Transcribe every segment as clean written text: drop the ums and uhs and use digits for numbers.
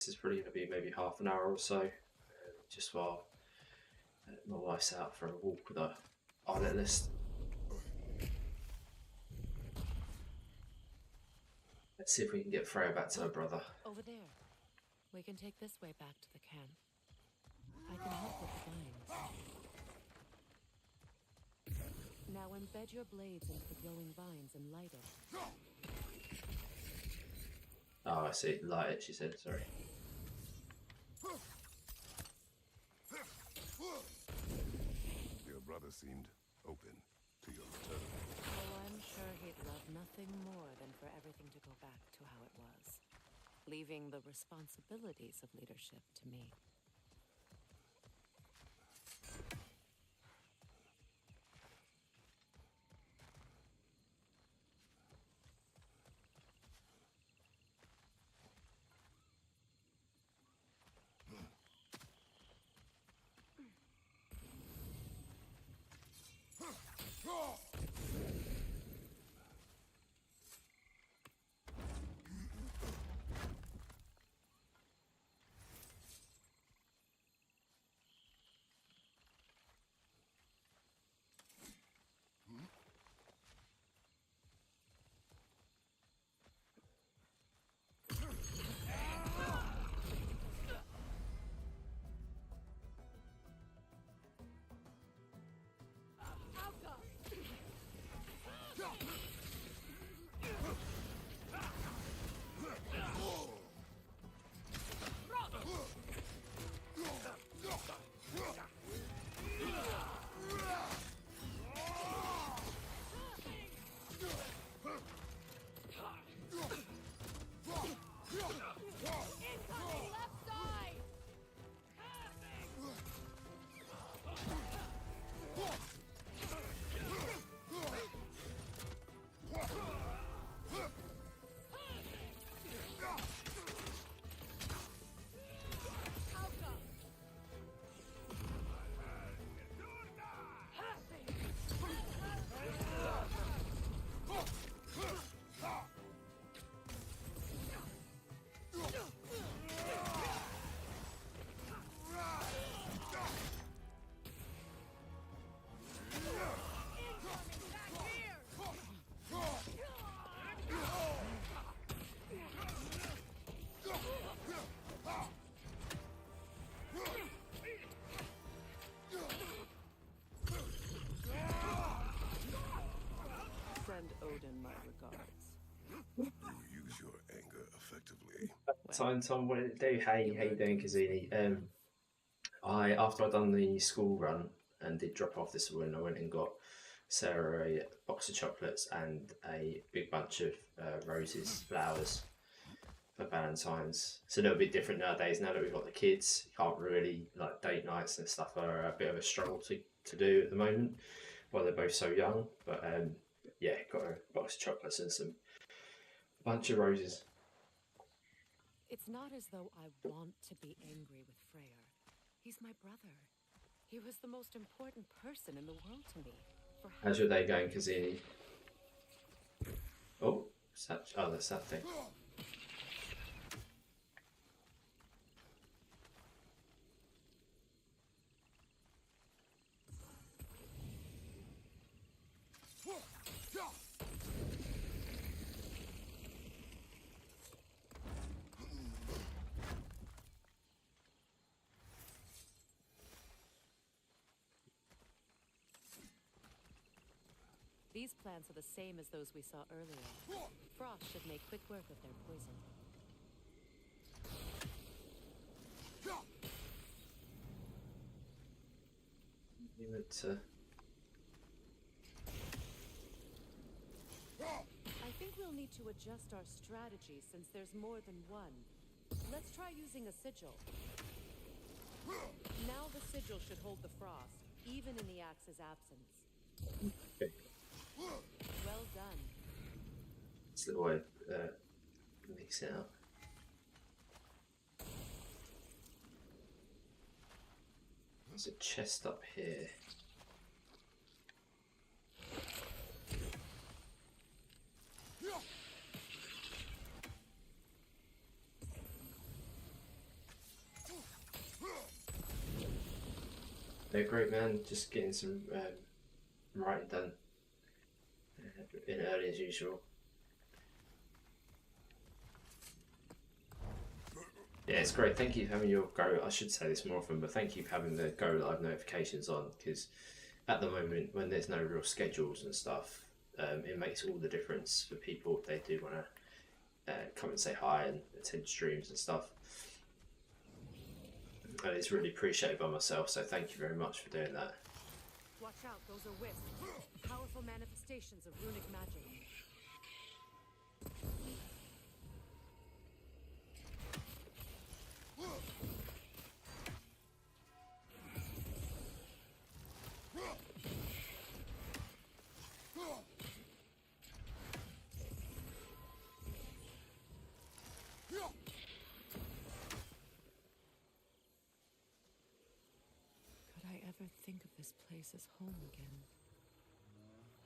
This is probably going to be maybe half an hour or so, just while my wife's out for a walk with her islet list. Let's see if we can get Freya back to her brother. Over there. We can take this way back to the camp. I can help with the vines. Now embed your blades into the glowing vines and light it. Oh, I see. Light it, she said. Sorry. Your brother seemed open to your return. Oh, I'm sure he'd love nothing more than for everything to go back to how it was, leaving the responsibilities of leadership to me. Send Odin my regards. You use your anger effectively. Tom, what did it do? Hey, how you doing, Kazini? After I'd done the school run and did drop off this morning, I went and got Sarah a box of chocolates and a big bunch of roses, flowers for Valentine's. It's a little bit different nowadays. Now that we've got the kids, you can't really, like, date nights and stuff are a bit of a struggle to do at the moment while they're both so young. But yeah, got a box of chocolates and a bunch of roses. It's not as though I want to be angry with Freyr. He's my brother. He was the most important person in the world to me. How's your day going, Kazini? Oh, that's that thing. These plants are the same as those we saw earlier. Frost should make quick work of their poison. I think we'll need to adjust our strategy since there's more than one. Let's try using a sigil. Now the sigil should hold the frost, even in the axe's absence. Okay. Well done. It's the way mix it up. There's a chest up here. They're great, man. Just getting some writing done in early as usual. Yeah, it's great. Thank you for having your Go. I should say this more often, but thank you for having the Go Live notifications on, because at the moment, when there's no real schedules and stuff, it makes all the difference for people if they do want to come and say hi and attend streams and stuff. And it's really appreciated by myself, so thank you very much for doing that. Watch out, those are wisps. Powerful manifestations of runic magic. Could I ever think of this place as home again?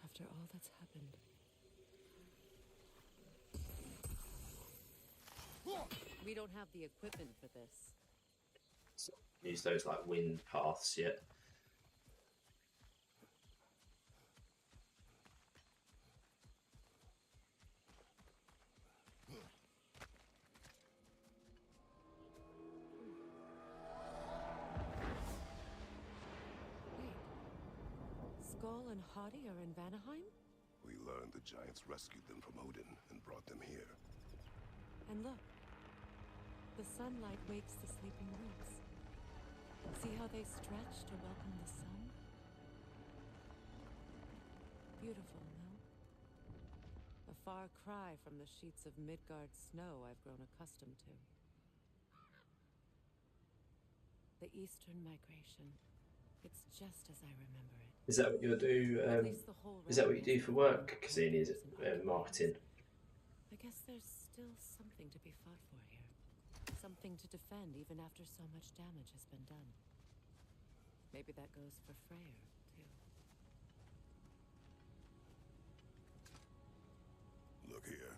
After all that's happened. We don't have the equipment for this. So, use those like wind paths yet. Wait. Skull and Haughty are in Vanaheim? We learned the giants rescued them from Odin and brought them here. And look. The sunlight wakes the sleeping roots. See how they stretch to welcome the sun? Beautiful, no? A far cry from the sheets of Midgard snow I've grown accustomed to. The Eastern migration. It's just as I remember it. Is that what you do? At least the whole Is that what you do realm for is work, open Cassini? Is as it an marketing? I guess there's still something to be fought for here. Something to defend even after so much damage has been done. Maybe that goes for Freyr, too. Look here.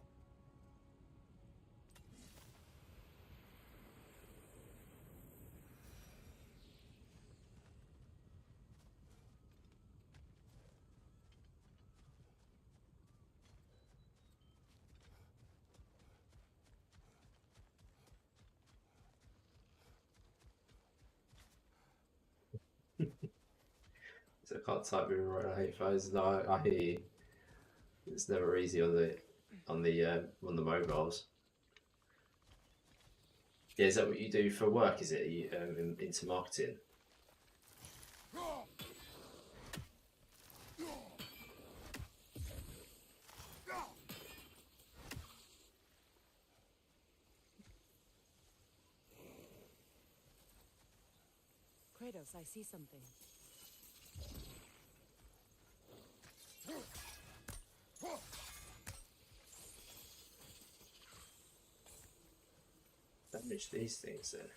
So I can't type with my right headphones. No, I hear you. It's never easy on the mobiles. Yeah, is that what you do for work? Is it? Are you into marketing? Kratos, I see something. Damage these things then.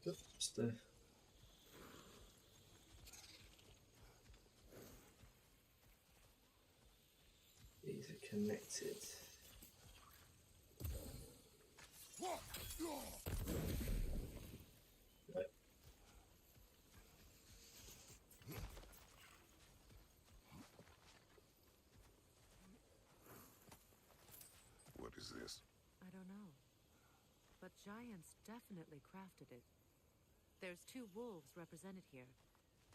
Just these are connected. Right. What is this? I don't know. But giants definitely crafted it. There's 2 wolves represented here.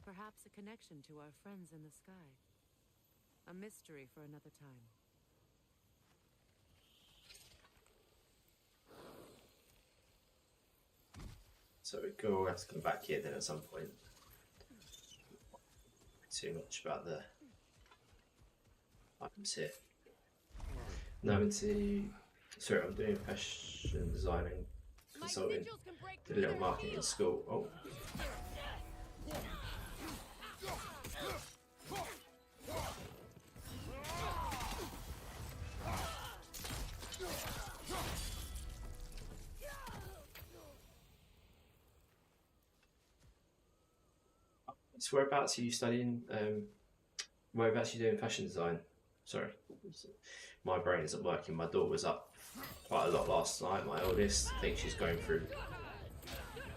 Perhaps a connection to our friends in the sky. A mystery for another time. So we go have to come back here then at some point. Too much about the items here. Now into sorry, I'm doing fashion designing consulting. Did a little marketing in school. Oh. So whereabouts are you studying? Whereabouts are you doing fashion design? Sorry, my brain isn't working. My daughter was up quite a lot last night. My oldest, I think she's going through.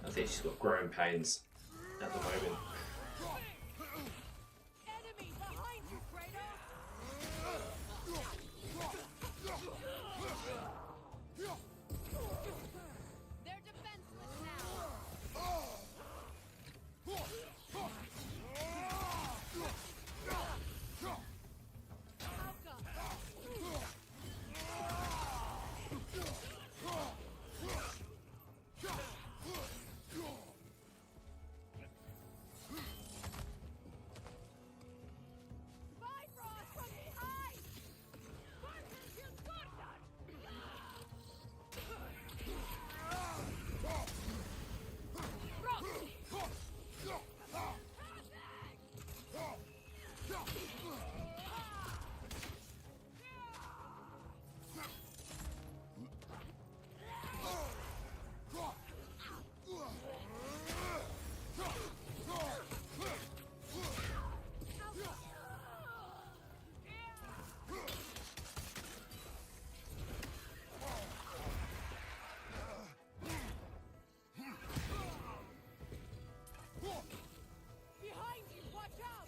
I think she's got growing pains at the moment. Enemy behind you, Kratos! They're defenseless now. Bifrost from behind! Partners, you got behind you! Watch out!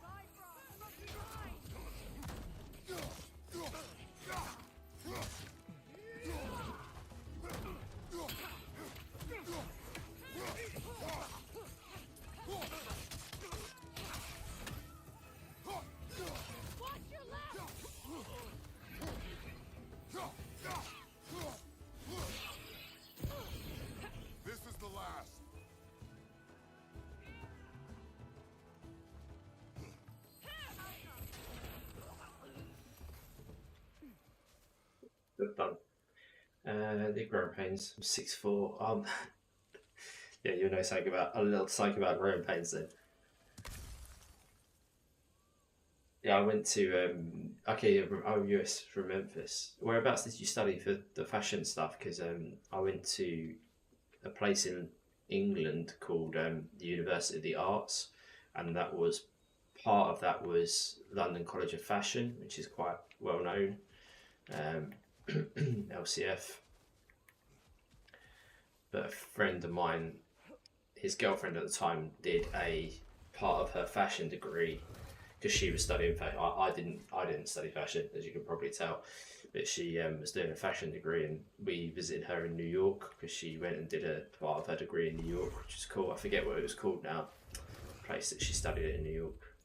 Bifrost from behind! Watch your left! This is the last. Good done. The growing pains. I'm 6'4". Yeah, you know something about a little something about growing pains then. Yeah, I went to okay. I'm US from Memphis. Whereabouts did you study for the fashion stuff? Because I went to a place in England called the University of the Arts, and that was part of that was London College of Fashion, which is quite well known. LCF. But a friend of mine, his girlfriend at the time, did a part of her fashion degree because she was studying fashion. I didn't study fashion, as you can probably tell, but she was doing a fashion degree, and we visited her in New York because she went and did a part of her degree in New York, which is cool. I forget what it was called now. The place that she studied in New York.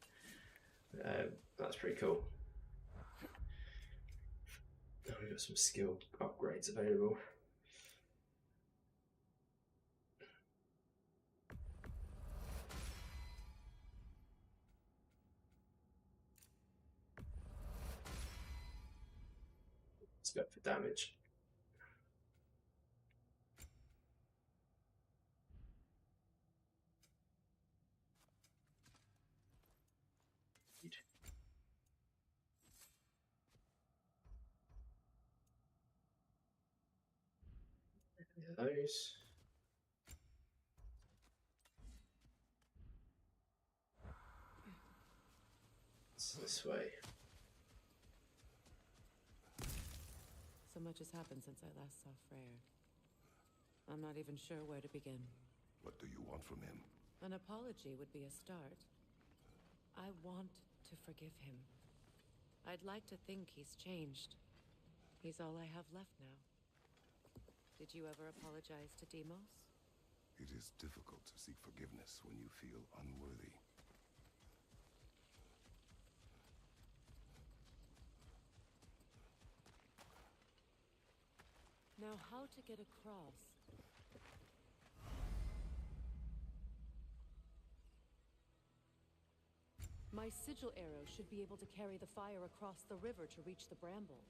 That's pretty cool. Oh, we've got some skill upgrades available. Let's go for damage. Those. It's this way. So much has happened since I last saw Freyr. I'm not even sure where to begin. What do you want from him? An apology would be a start. I want to forgive him. I'd like to think he's changed. He's all I have left now. Did you ever apologize to Deimos? It is difficult to seek forgiveness when you feel unworthy. Now, how to get across? My sigil arrow should be able to carry the fire across the river to reach the bramble.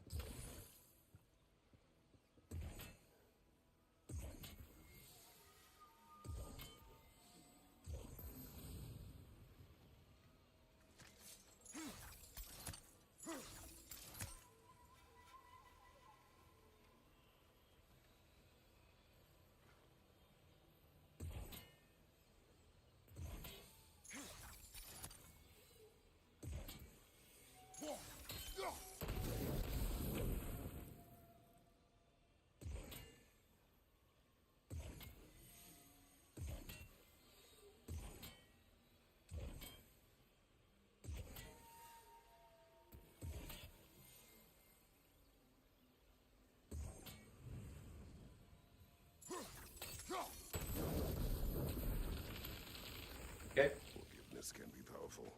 go. Forgiveness can be powerful,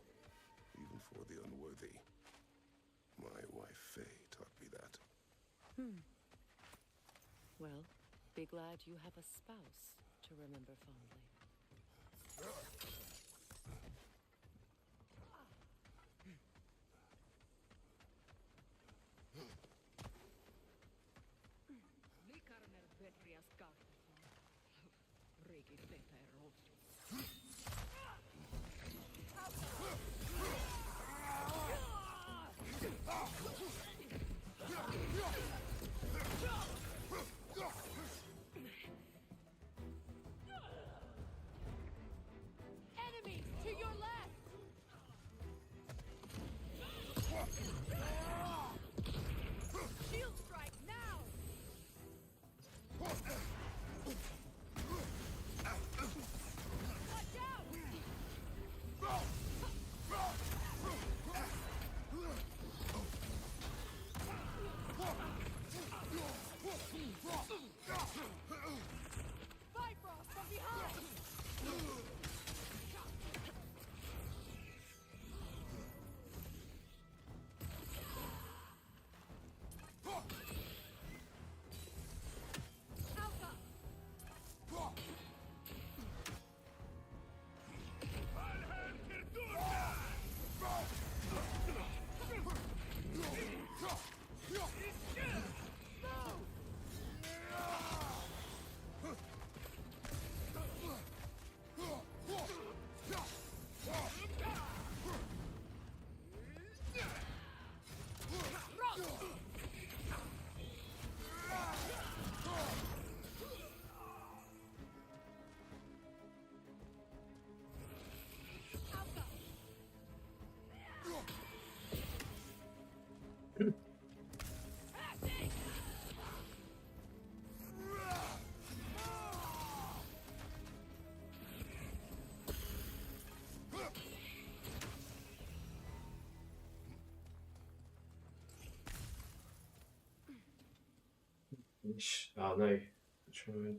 even for the unworthy. My wife Faye taught me that. Well, be glad you have a spouse to remember fondly. Likarner Petrias Kartafon. Riki Peterov. Enemies to your left! Shield strike now! Watch out! Bifrost from behind! Alpha! Alpha! Oh no.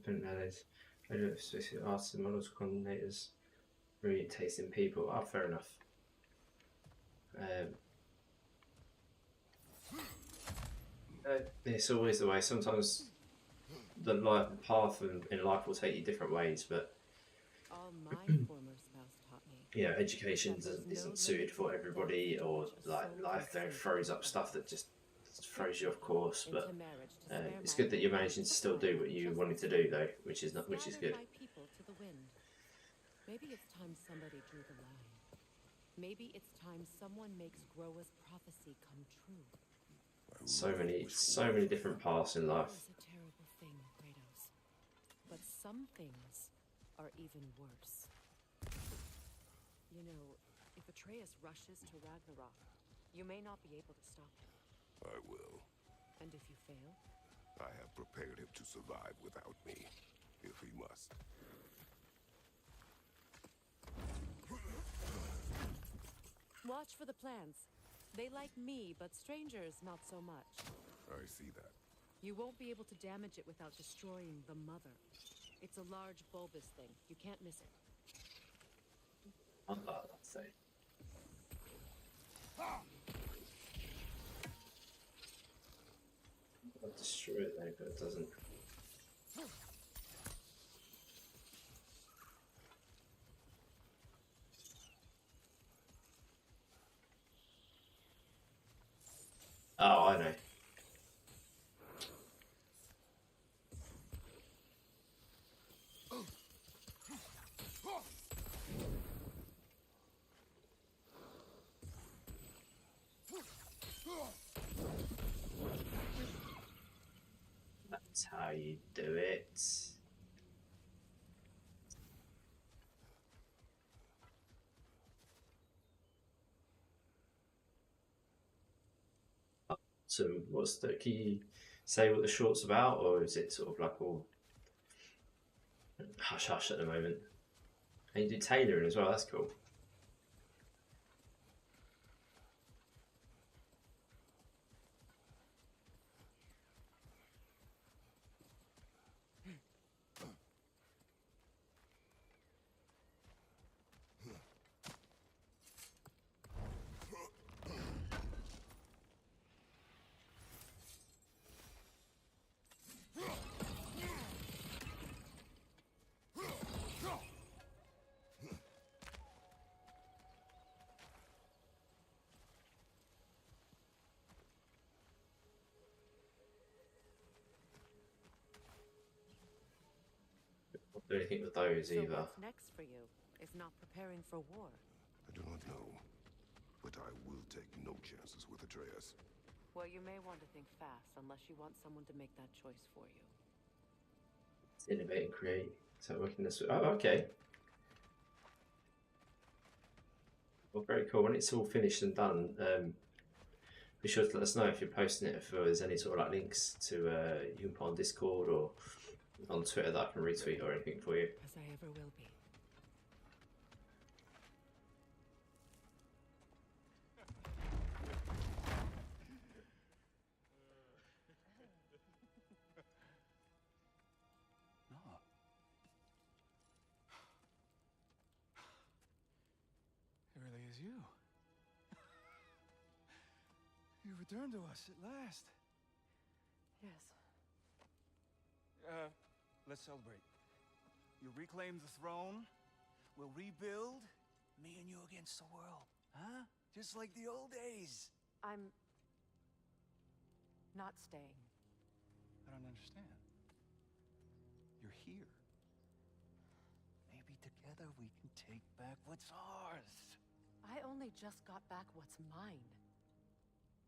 Print allies. I don't specific ask the models coordinators. Really tasting people. Oh, fair enough. It's always the way. Sometimes the path in life will take you different ways, but All my former spouse taught me. you know, education isn't suited for everybody, or like life there throws up stuff that just throws you off course. But Into marriage to spare it's my good that you're people managing to the still do fire, what you just wanted to as do, you though, which is scattered good. my people to the wind. Maybe it's time somebody drew the line. Maybe it's time someone makes Groa's prophecy come true. So many different paths in War life. is a terrible thing, Kratos. But some things are even worse. You know, if Atreus rushes to Ragnarok, you may not be able to stop him. I will. And if you fail, I have prepared him to survive without me, if he must. watch for the plants. They like me, but strangers not so much. I see that. You won't be able to damage it without destroying the mother. It's a large bulbous thing. You can't miss it. I'd say. I'll destroy it though, but it doesn't. Oh, I know. That's how you do it. So, can you say what the short's about, or is it sort of like all hush hush at the moment? And you do tailoring as well, that's cool. do anything with those So either. what's next for you, if not preparing for war? I do not know, but I will take no chances with Atreus. Well, you may want to think fast, unless you want someone to make that choice for you. Innovate and create. So working this. Oh, okay. Well, very cool. When it's all finished and done, be sure to let us know if you're posting it. If there's any sort of like links to you can put on Discord or on Twitter that I can retweet or anything for you. As I ever will be. No. It really is you. You returned to us at last. Yes. Let's celebrate. You reclaim the throne. We'll rebuild. Me and you against the world. Huh? Just like the old days. I'm not staying. I don't understand. You're here. Maybe together we can take back what's ours. I only just got back what's mine.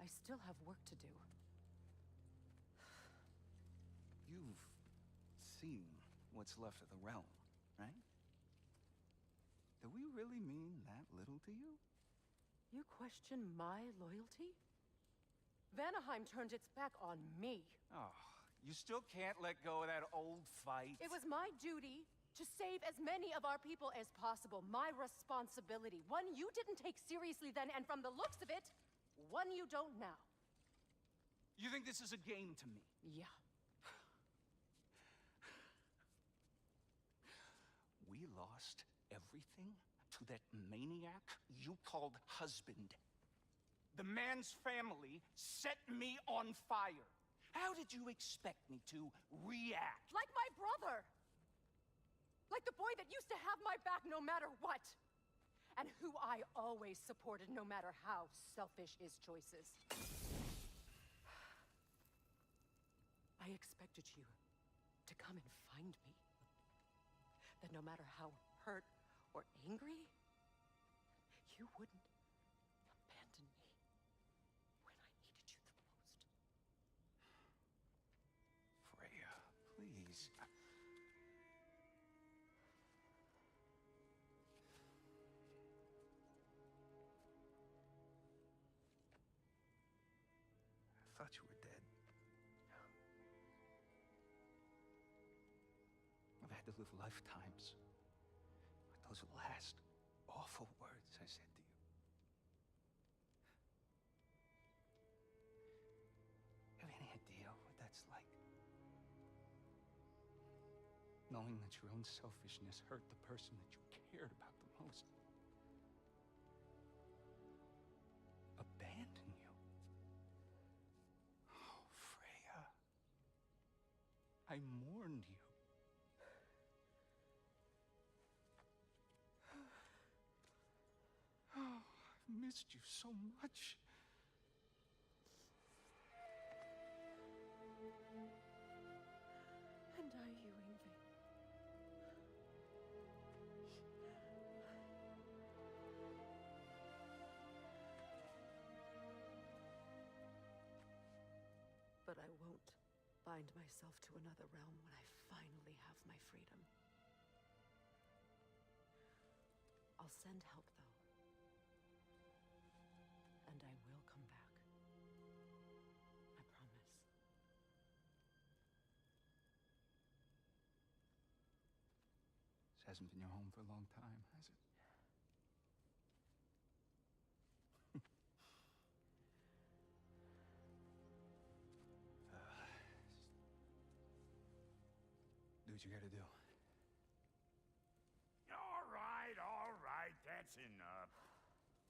I still have work to do. You've seen what's left of the realm, right? Do we really mean that little to you? You question my loyalty? Vanaheim turned its back on me. Oh, you still can't let go of that old fight? It was my duty to save as many of our people as possible. My responsibility. One you didn't take seriously then, and from the looks of it, one you don't now. You think this is a game to me? Yeah. We lost everything to that maniac you called husband. The man's family set me on fire. How did you expect me to react? Like my brother! Like the boy that used to have my back no matter what! And who I always supported no matter how selfish his choices. I expected you to come and find me. That no matter how hurt or angry, you wouldn't abandon me when I needed you the most. Freya, please. I thought you were dead. I've had to live lifetimes with those last awful words I said to you. Have any idea what that's like? Knowing that your own selfishness hurt the person that you cared about the most. Abandon you. Oh, Freya. I mourned you. Oh, I've missed you so much. And I you, Ingvi. But I won't bind myself to another realm when I finally have my freedom. I'll send help, though. And I will come back. I promise. This hasn't been your home for a long time, has it? Do what you gotta do. All right, that's enough.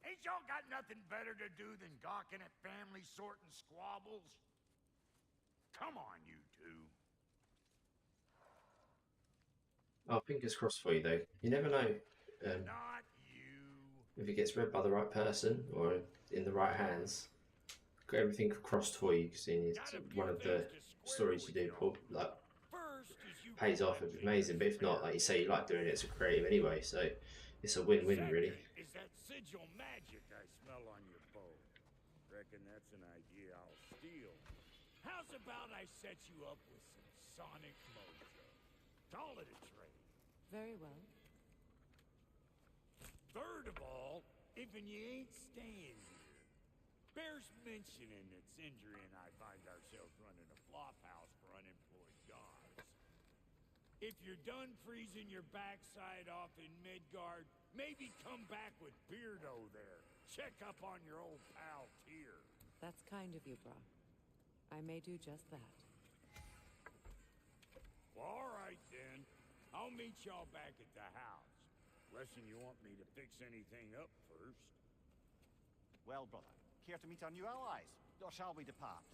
Ain't y'all got nothing better to do than gawking at family sorting squabbles? Come on, you two. Oh, fingers crossed for you though. You never know Not you. if it gets read by the right person or in the right hands. Got everything crossed for you, seeing it's Got a few one of the things to square stories you with do, y'all. Paul. Like, First is you pays off, it'd be amazing. But if not, like you say, you like doing it as a creative anyway, so it's a win-win really. Second is that sigil magic I smell on your bow. Reckon that's an idea I'll steal. How's about I set you up with some sonic mojo? Call it a trade. Very well. Third of all, if you ain't staying here, bears mentioning that Sindri and I find ourselves running a flop house for unemployed guards. If you're done freezing your backside off in Midgard, maybe come back with Beardo there. Check up on your old pal Tyr. That's kind of you, Bra. I may do just that. Well, all right then. I'll meet y'all back at the house. Lesson you want me to fix anything up first. Well, brother, care to meet our new allies? Or shall we depart?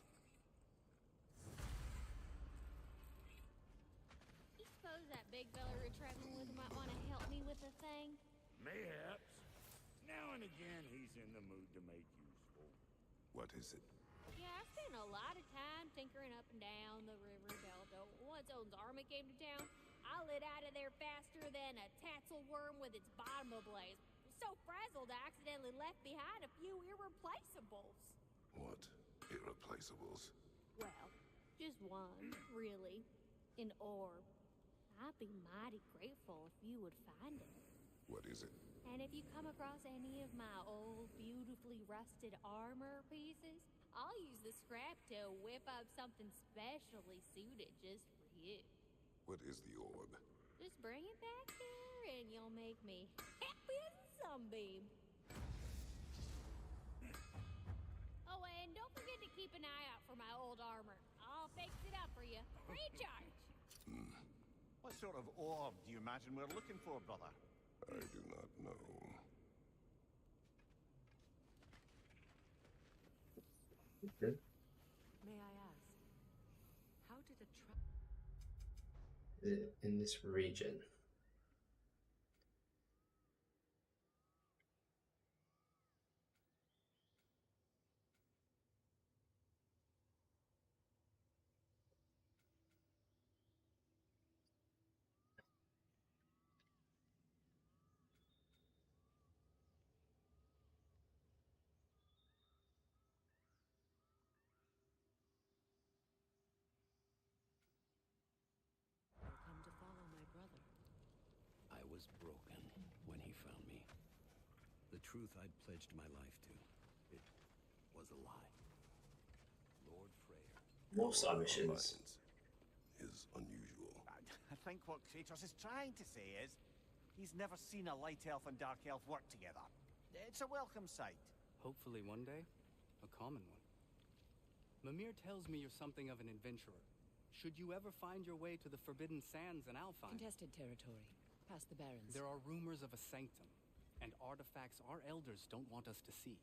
You suppose that big fella we're traveling with might want to help me with a thing? Mayhaps. Now and again, he's in the mood to make useful. What is it? Yeah, I spent a lot of time tinkering up and down the river delta. Once Odin's army came to town, I lit out of there faster than a tassel worm with its bottom ablaze. So frazzled, I accidentally left behind a few irreplaceables. What irreplaceables? Well, just one, really. An orb. I'd be mighty grateful if you would find it. What is it? And if you come across any of my old, beautifully rusted armor pieces, I'll use the scrap to whip up something specially suited just for you. What is the orb? Just bring it back here and you'll make me happy as a sunbeam. Oh, and don't forget to keep an eye out for my old armor. I'll fix it up for you. Free of charge. What sort of orb do you imagine we're looking for, brother? I do not know. Okay. May I ask, how did a In this region. come to follow my brother? I was broken when he found me. The truth I'd pledged my life to, it was a lie. Lord Freyr. More side missions. Alliance is unusual. I think what Kratos is trying to say is, he's never seen a light elf and dark elf work together. It's a welcome sight. Hopefully one day, a common one. Mimir tells me you're something of an adventurer. Should you ever find your way to the Forbidden Sands in Alfheim, Contested territory. Past the Barrens. there are rumors of a sanctum, and artifacts our elders don't want us to see.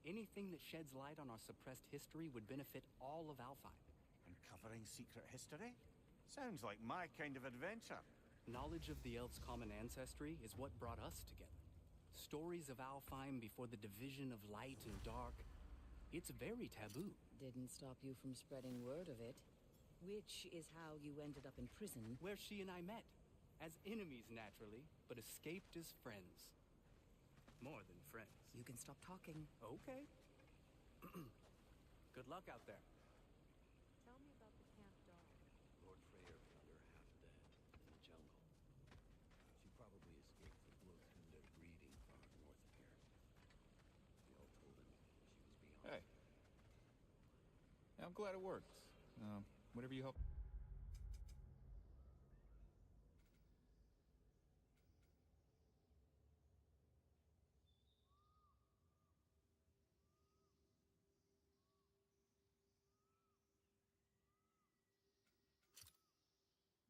Anything that sheds light on our suppressed history would benefit all of Alfheim. Uncovering secret history? Sounds like my kind of adventure. Knowledge of the elves' common ancestry is what brought us together. Stories of Alfheim before the division of light and dark. It's very taboo. Didn't stop you from spreading word of it. Which is how you ended up in prison. Where she and I met. As enemies, naturally, but escaped as friends. More than friends. You can stop talking. Okay. Good luck out there. Tell me about the camp dog. Lord Freyr found her half dead in the jungle. She probably escaped the Bloodhunter breeding farm north of here. We all told him she was beyond. Hey. I'm glad it worked. Whatever you hope.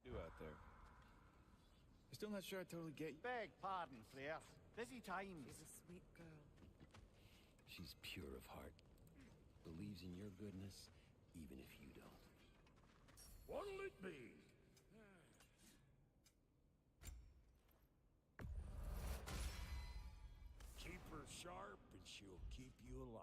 Do out there. I'm still not sure I totally get you. Beg pardon, Freyr. Busy times. She's a sweet girl. She's pure of heart. Believes in your goodness, even if you don't. What'll it be? Keep her sharp and she'll keep you alive.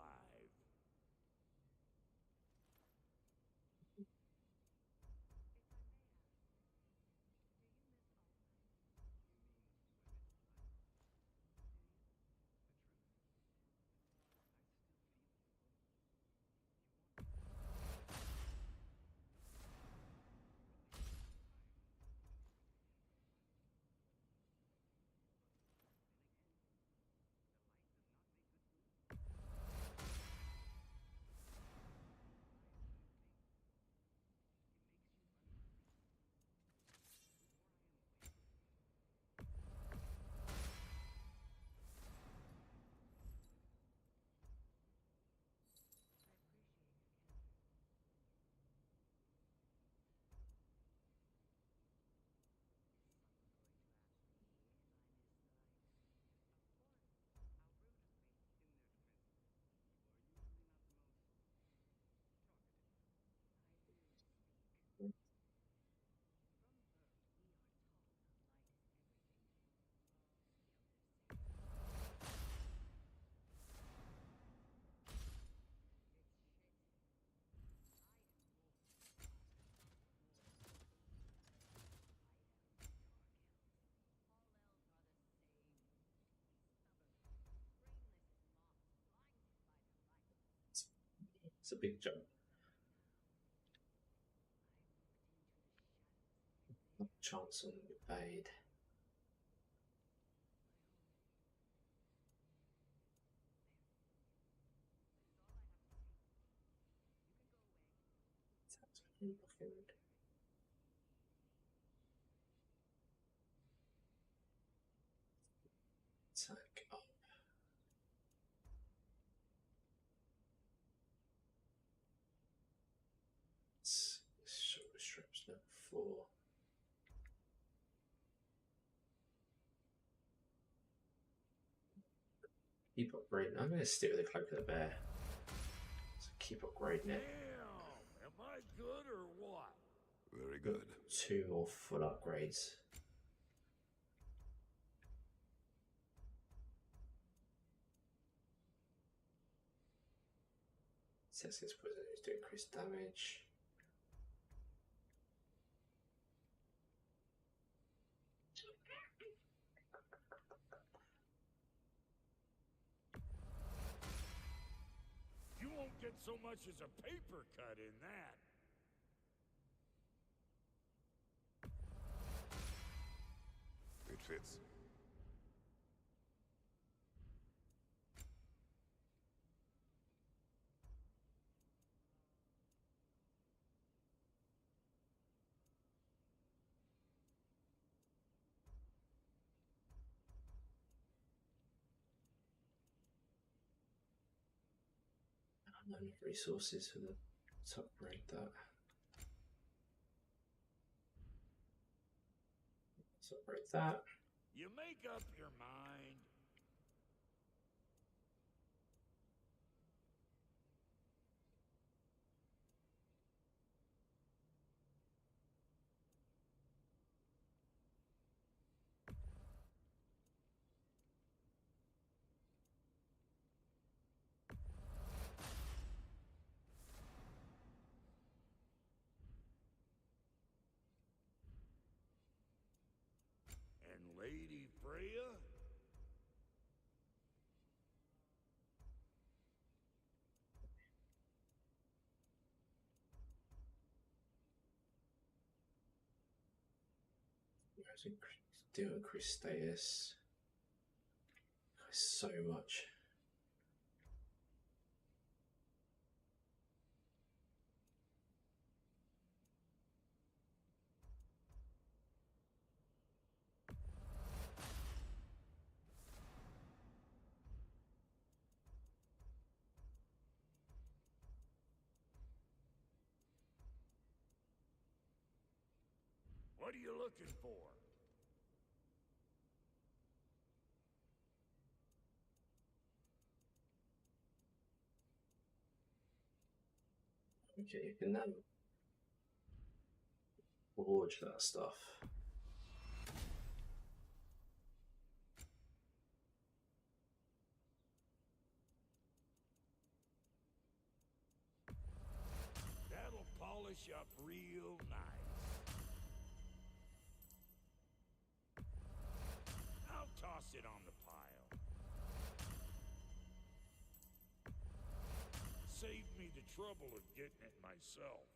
a big jump. Chance on evade. Attack up. Shoulder straps level 4. Keep upgrading. I'm going to stick with the Cloak of the Bear. So keep upgrading it. Damn, am I good or what? Very good. 2 more full upgrades. Sets gets prisoners to increase damage. You won't get so much as a paper cut in that. It fits. Not enough resources for the to upgrade that. Let's upgrade that. You make up your mind. And Lady Freya? Deal increase status. So much. What are you looking for? Okay, you can forge that stuff. That'll polish up real nice. I'll toss it on the pile. Save me the trouble of getting it myself.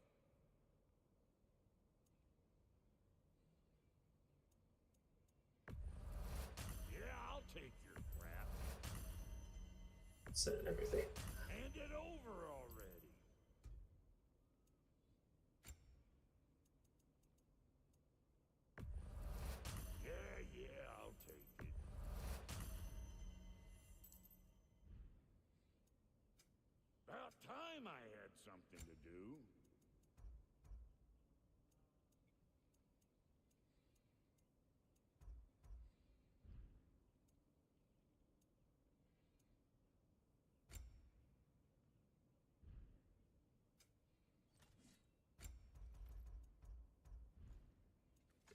Yeah, I'll take your crap. Set and everything. Hand it over already. Yeah, I'll take it. About time I had something to do.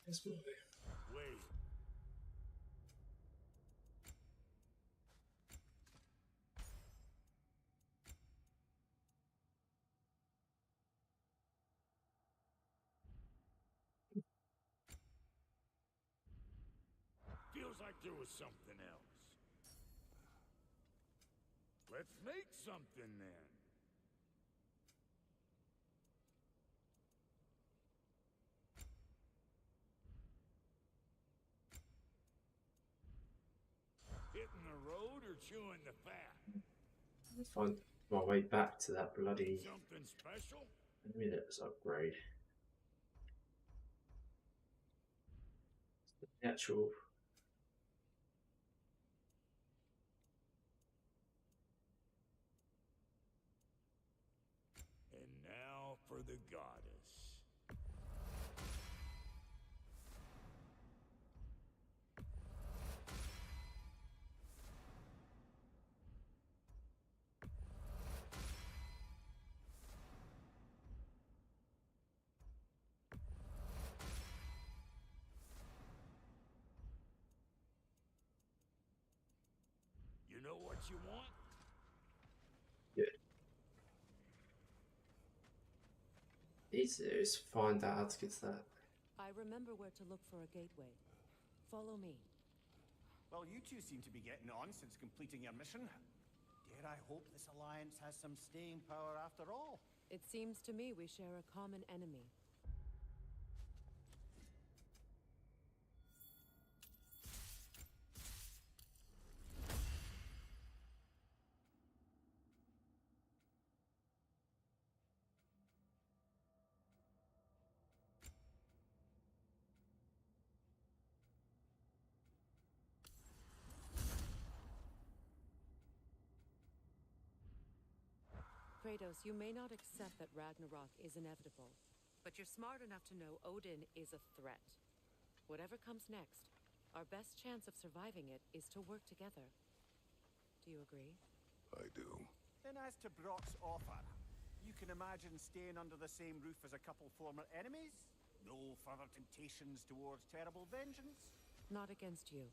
This movie. Wait. Feels like there was something else. Let's make something then. hitting the road or chewing the fat? Find my way back to that bloody Something special? enemy that was upgrade. The actual. And now for the goddess. You know what you want? Easy is find out how to get to that. I remember where to look for a gateway. Follow me. Well, you two seem to be getting on since completing your mission. Dare I hope this alliance has some staying power after all? It seems to me we share a common enemy. Kratos, you may not accept that Ragnarok is inevitable, but you're smart enough to know Odin is a threat. Whatever comes next, our best chance of surviving it is to work together. Do you agree? I do. Then as to Brock's offer, you can imagine staying under the same roof as a couple former enemies? No further temptations towards terrible vengeance? Not against you.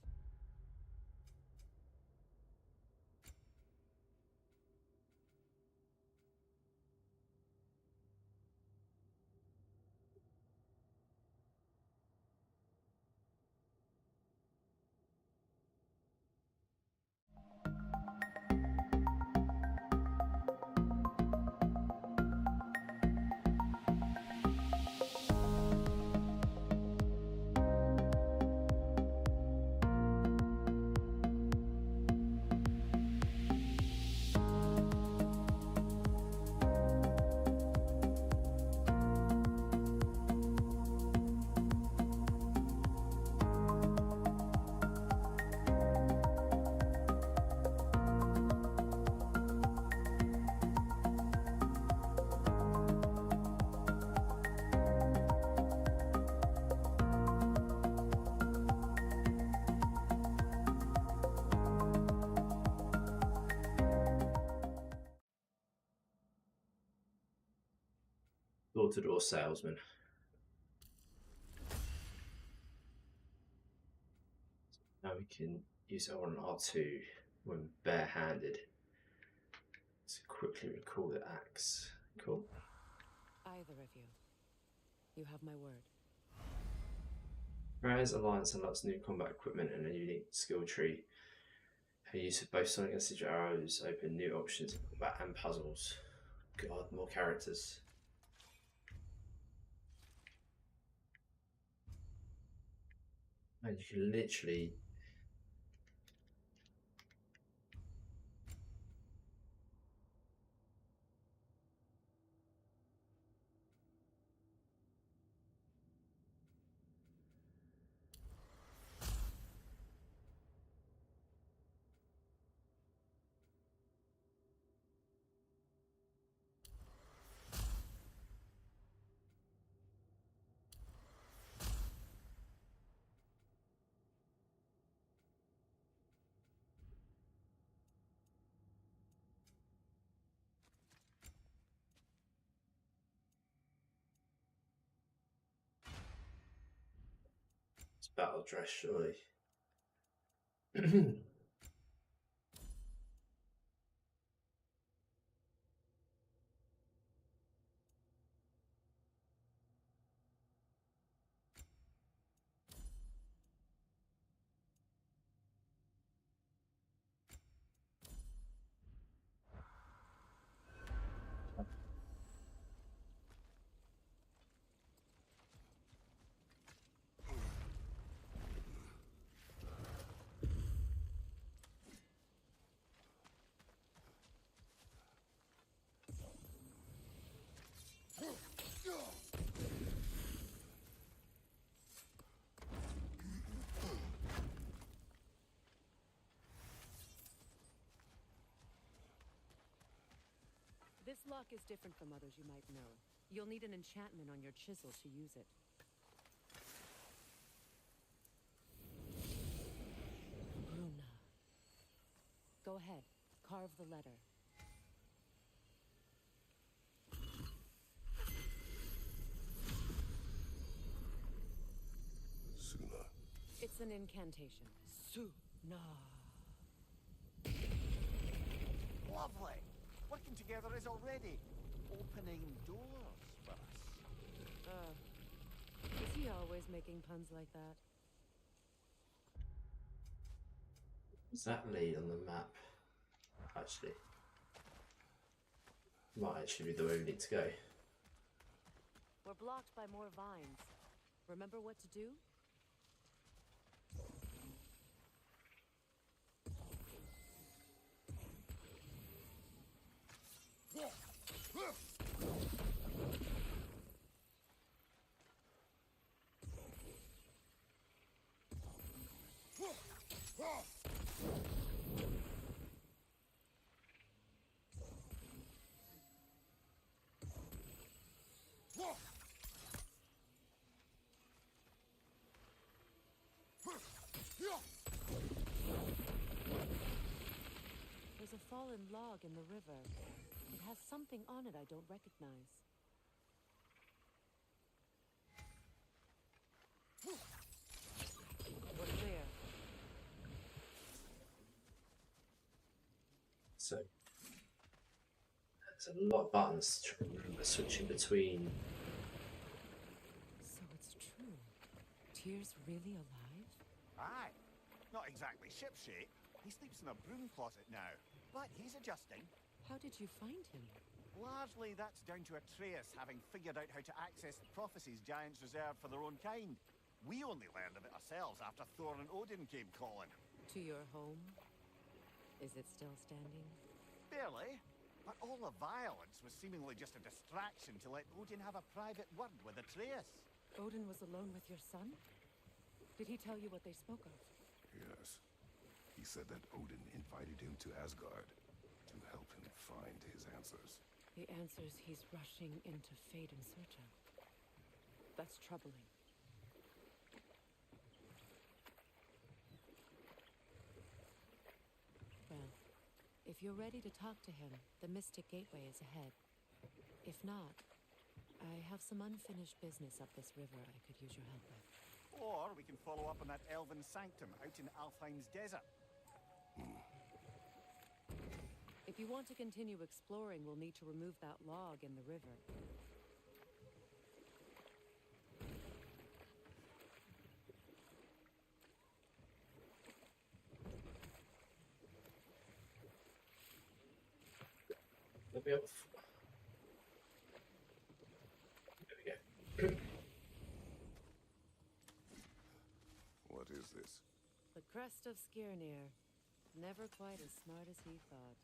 Door-to-door salesman. Now we can use R1 and R2 when barehanded to quickly recall the axe. Cool. Either of you. You have my word. Whereas Alliance unlocks new combat equipment and a unique skill tree. Her use of both sonic and sigil arrows open new options in combat and puzzles. God, more characters. And you can literally battle dress, surely. This lock is different from others you might know. You'll need an enchantment on your chisel to use it. Bruna. Go ahead. Carve the letter. Suna. It's an incantation. Suna. Lovely. Working together is already opening doors for us. Is he always making puns like that? Is that lead on the map? Actually, might actually be the way we need to go. We're blocked by more vines. Remember what to do? There's a fallen log in the river. It has something on it I don't recognize. We're clear. So there's a lot of buttons to remember switching between. So it's true. Tyr's really alive? Aye. Not exactly shipshape. He sleeps in a broom closet now. But he's adjusting. How did you find him? Largely that's down to Atreus having figured out how to access the prophecies giants reserved for their own kind. We only learned of it ourselves after Thor and Odin came calling. To your home? Is it still standing? Barely. But all the violence was seemingly just a distraction to let Odin have a private word with Atreus. Odin was alone with your son? Did he tell you what they spoke of? Yes. He said that Odin invited him to Asgard to help him find his answers. The answers he's rushing into fate in search of. That's troubling. Well, if you're ready to talk to him, the Mystic Gateway is ahead. If not, I have some unfinished business up this river I could use your help with. Or we can follow up on that elven sanctum out in Alfheim's desert. If you want to continue exploring, we'll need to remove that log in the river. Let me off. There we go. What is this? The crest of Skirnir. Never quite as smart as he thought.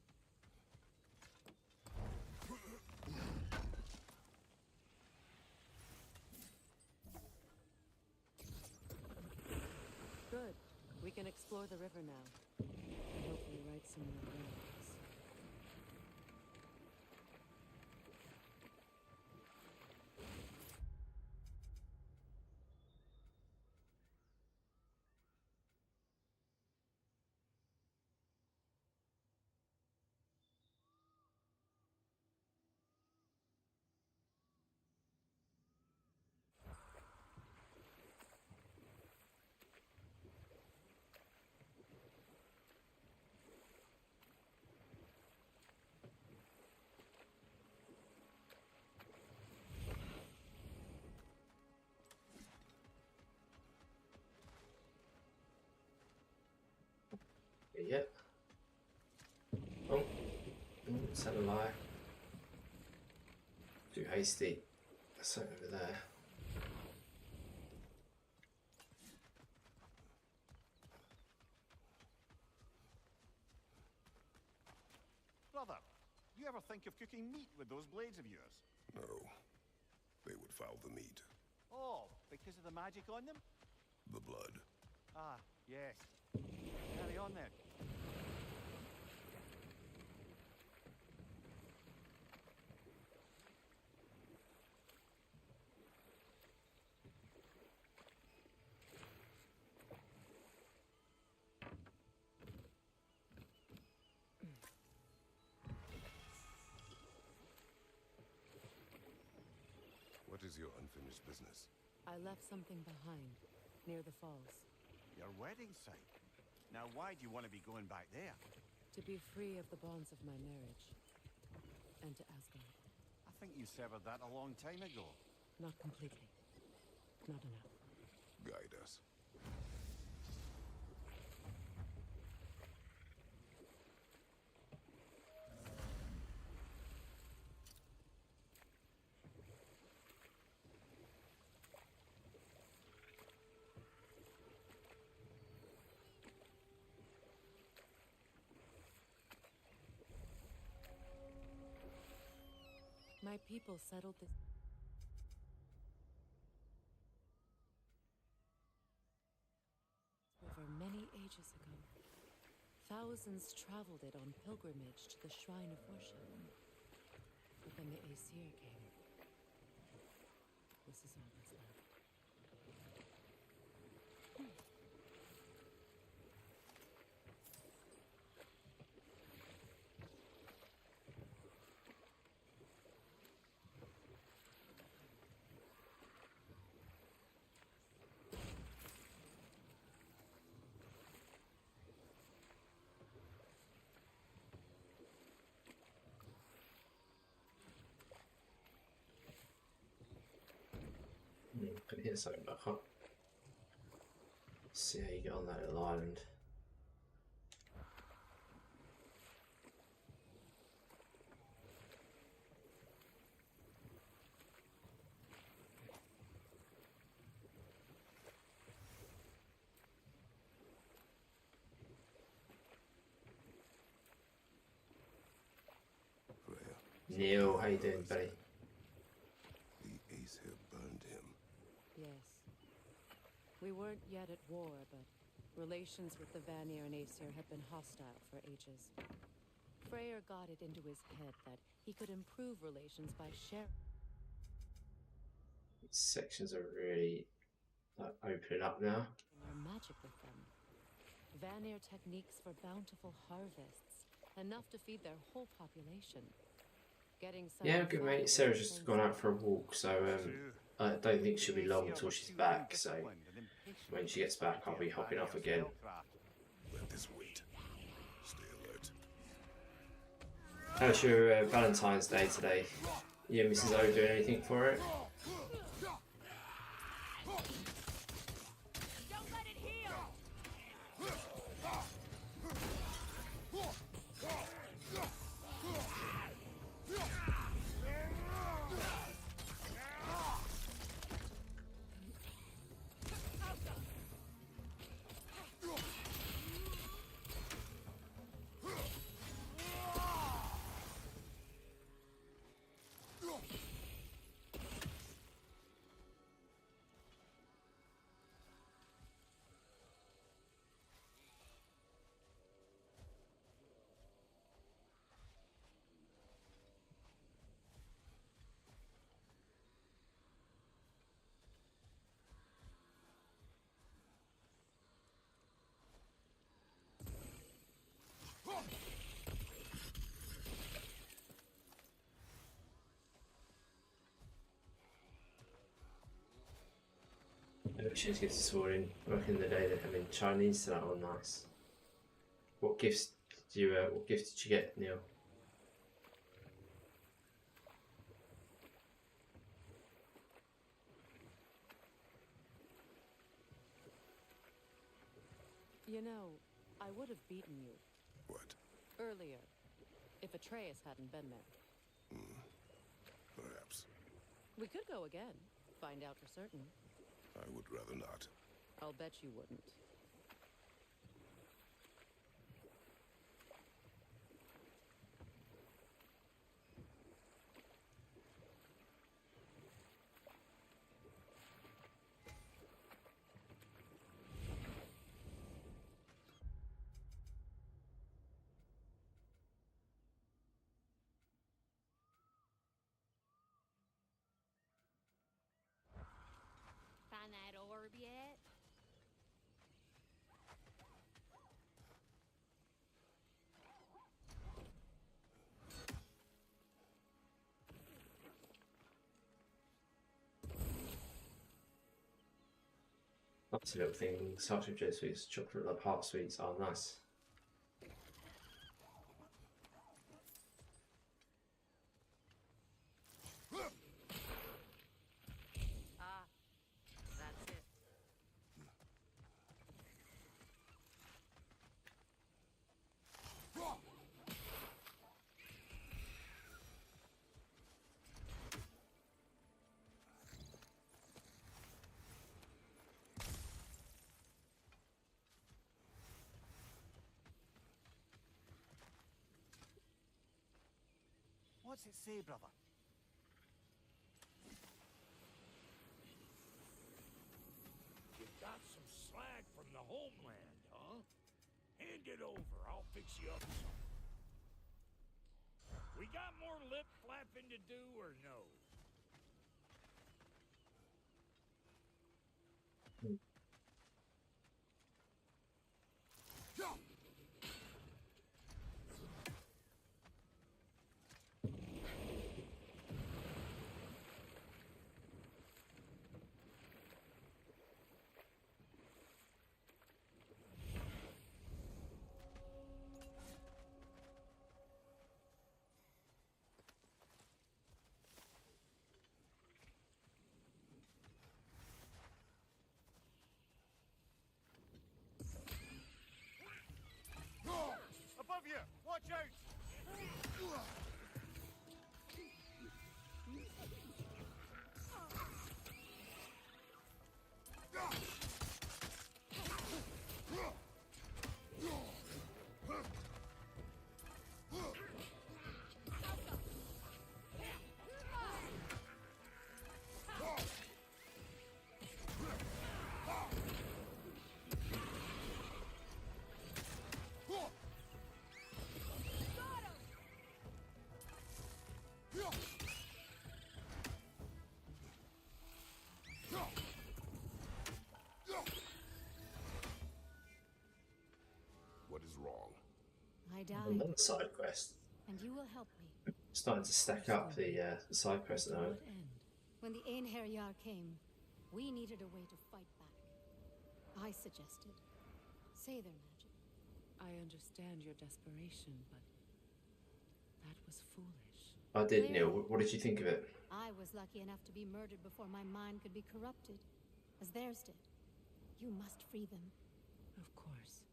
Good. We can explore the river now. And hopefully right some more roads. Yeah. Oh, said a lie. Too hasty. There's something over there. Brother, do you ever think of cooking meat with those blades of yours? No. They would foul the meat. Oh, because of the magic on them? The blood. Ah, yes. Carry on then. is your unfinished business? I left something behind, near the falls. Your wedding site. Now why do you want to be going back there? To be free of the bonds of my marriage. And to Asgard. I think you severed that a long time ago. Not completely. Not enough. Guide us. My people settled this river many ages ago. Thousands traveled it on pilgrimage to the shrine of worship. But then the Aesir came. This is all that's left. Can hear something, but I can't see how you get on that little island. Freya, Neil, how you doing, buddy? the Aesir burned him. Yes. We weren't yet at war, but relations with the Vanir and Aesir had been hostile for ages. Freyr got it into his head that he could improve relations by sharing. These sections are really like opening up now. Your magic with them. Vanir techniques for bountiful harvests, enough to feed their whole population. Getting some Yeah, good mate. Sarah's just gone out for a walk, so I don't think she'll be long until she's back. So when she gets back, I'll be hopping off again. Let this wait. Stay alert. How's your Valentine's Day today? You and Mrs. O doing anything for it? Don't let it heal! She just gets this morning, working the day they're having Chinese tonight. Oh, nice. What gifts did you? What gift did you get, Neil? You know, I would have beaten you What? earlier if Atreus hadn't been there. Perhaps. We could go again, find out for certain. I would rather not. I'll bet you wouldn't. Find that orb yet? It's a little things, heart shaped jelly sweets, chocolate love heart sweets. Oh, nice. Ah, that's it. What's it say, brother? You got some slag from the homeland, huh? Hand it over. I'll fix you up some. We got more lip flapping to do or no? Above you! Watch out! What is wrong? I died, Another side quest. and you will help me. Starting to stack up the side quest To now. what end? When the Einherjar came, we needed a way to fight back. I suggested Sather magic. I understand your desperation, but that was foolish. I did, Neil. What did you think of it? I was lucky enough to be murdered before my mind could be corrupted, as theirs did. You must free them. Of course.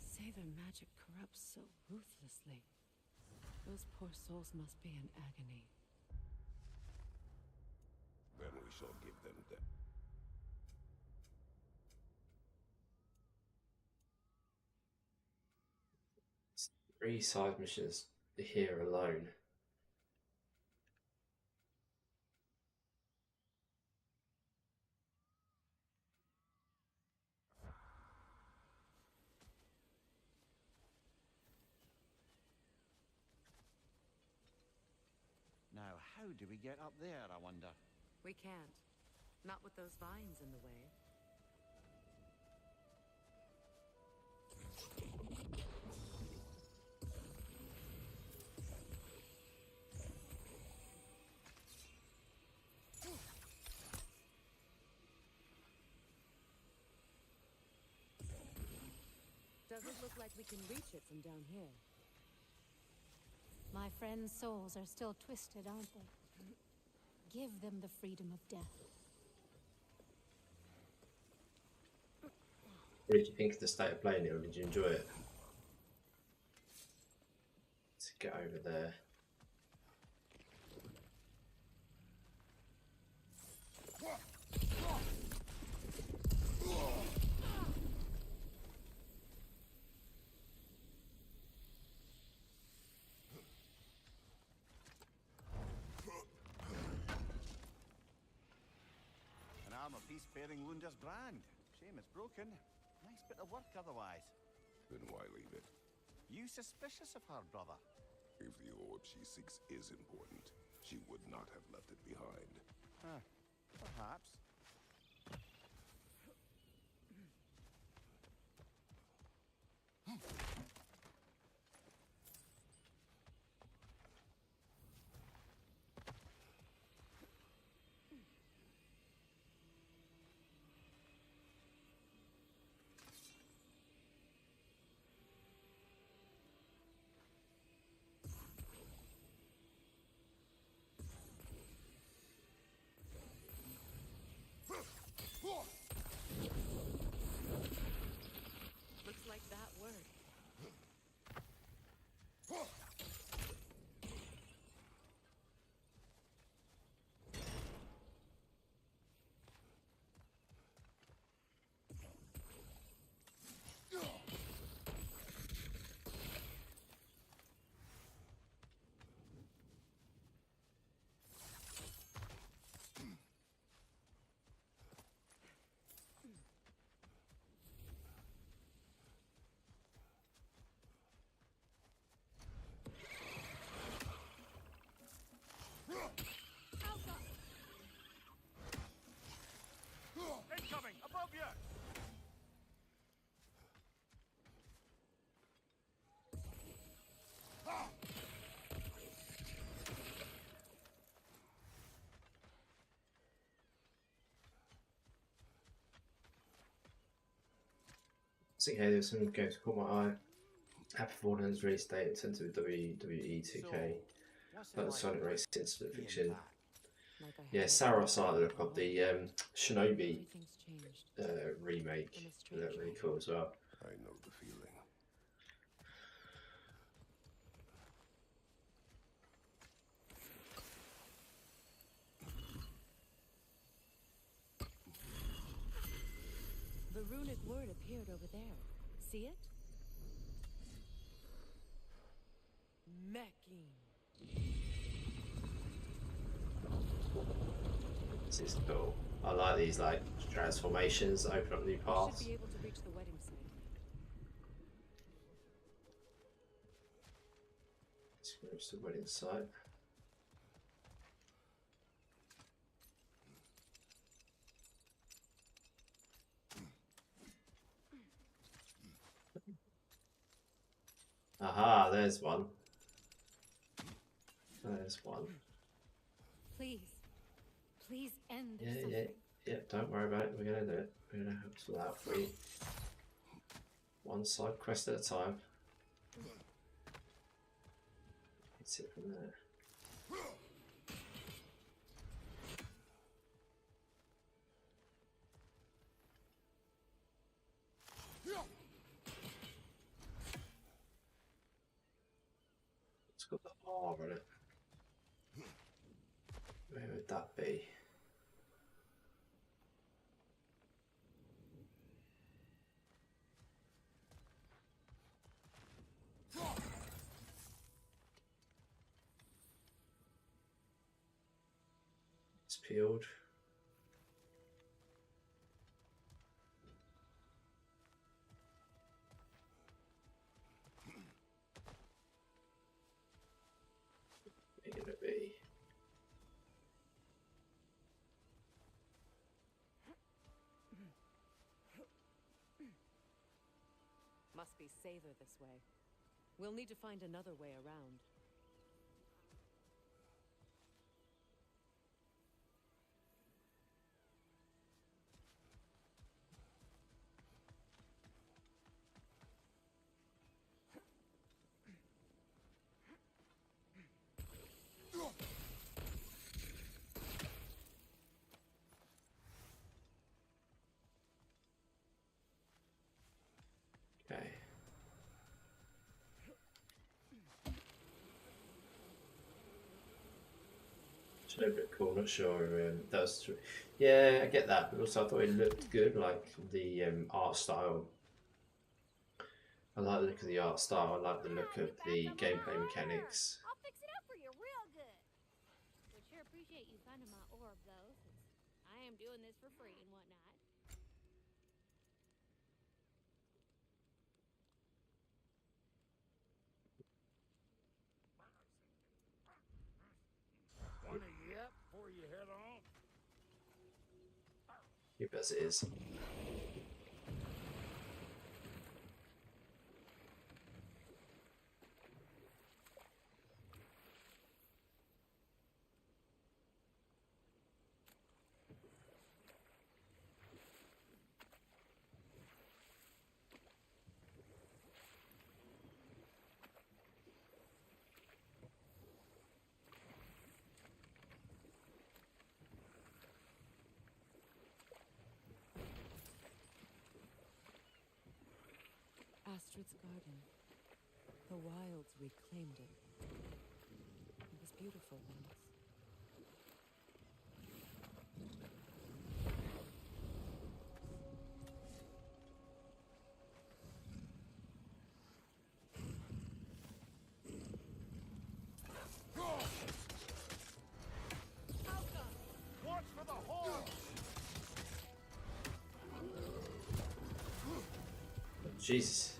Sather magic corrupts so ruthlessly. Those poor souls must be in agony. Then we shall give them death. Three side missions here alone. Now, how do we get up there, I wonder? We can't. Not with those vines in the way. Doesn't look like we can reach it from down here. My friends' souls are still twisted, aren't they? Give them the freedom of death. What did you think of the state of play, Neil? Did you enjoy it? Let's get over there. An armor-piece bearing Lunda's brand. Shame it's broken. Nice bit of work otherwise. Then why leave it? You suspicious of her, brother? If the orb she seeks is important, she would not have left it behind. Huh. Perhaps. See, hey, there's some games that caught my eye. Happy Fortnite's release date turned to WWE 2K. Like the Sonic Racing split fiction. Like I Yeah, had Saros I all look of along. the Shinobi Everything's changed. remake. In a They strange look really way. cool as well. I know the feeling. The runic word appeared over there. See it? Mecking. This is cool. I like these like transformations that open up new We paths. should be able to reach the wedding site. Let's go to the wedding site. Aha, there's one. There's one. Please. Please end this Yeah, suffering. yeah, don't worry about it. We're gonna do it. We're gonna help sort that out for you. One side quest at a time. Hits it from there. It's got the R on it. Where would that be? It's peeled. Where gonna be? Must be safer this way. We'll need to find another way around. Okay. It's a little bit cool, not sure. That was true. Yeah, I get that, but also I thought it looked good, like the art style. I like the look of the art style, I like the look of the gameplay mechanics. I'll fix it up for you real good. Would sure appreciate you finding my orb, though, since I am doing this for free and whatnot. Want to yap before you head off? You bet it is. Astrid's garden. The wilds reclaimed it. It was beautiful once. Watch for the horn! Jesus.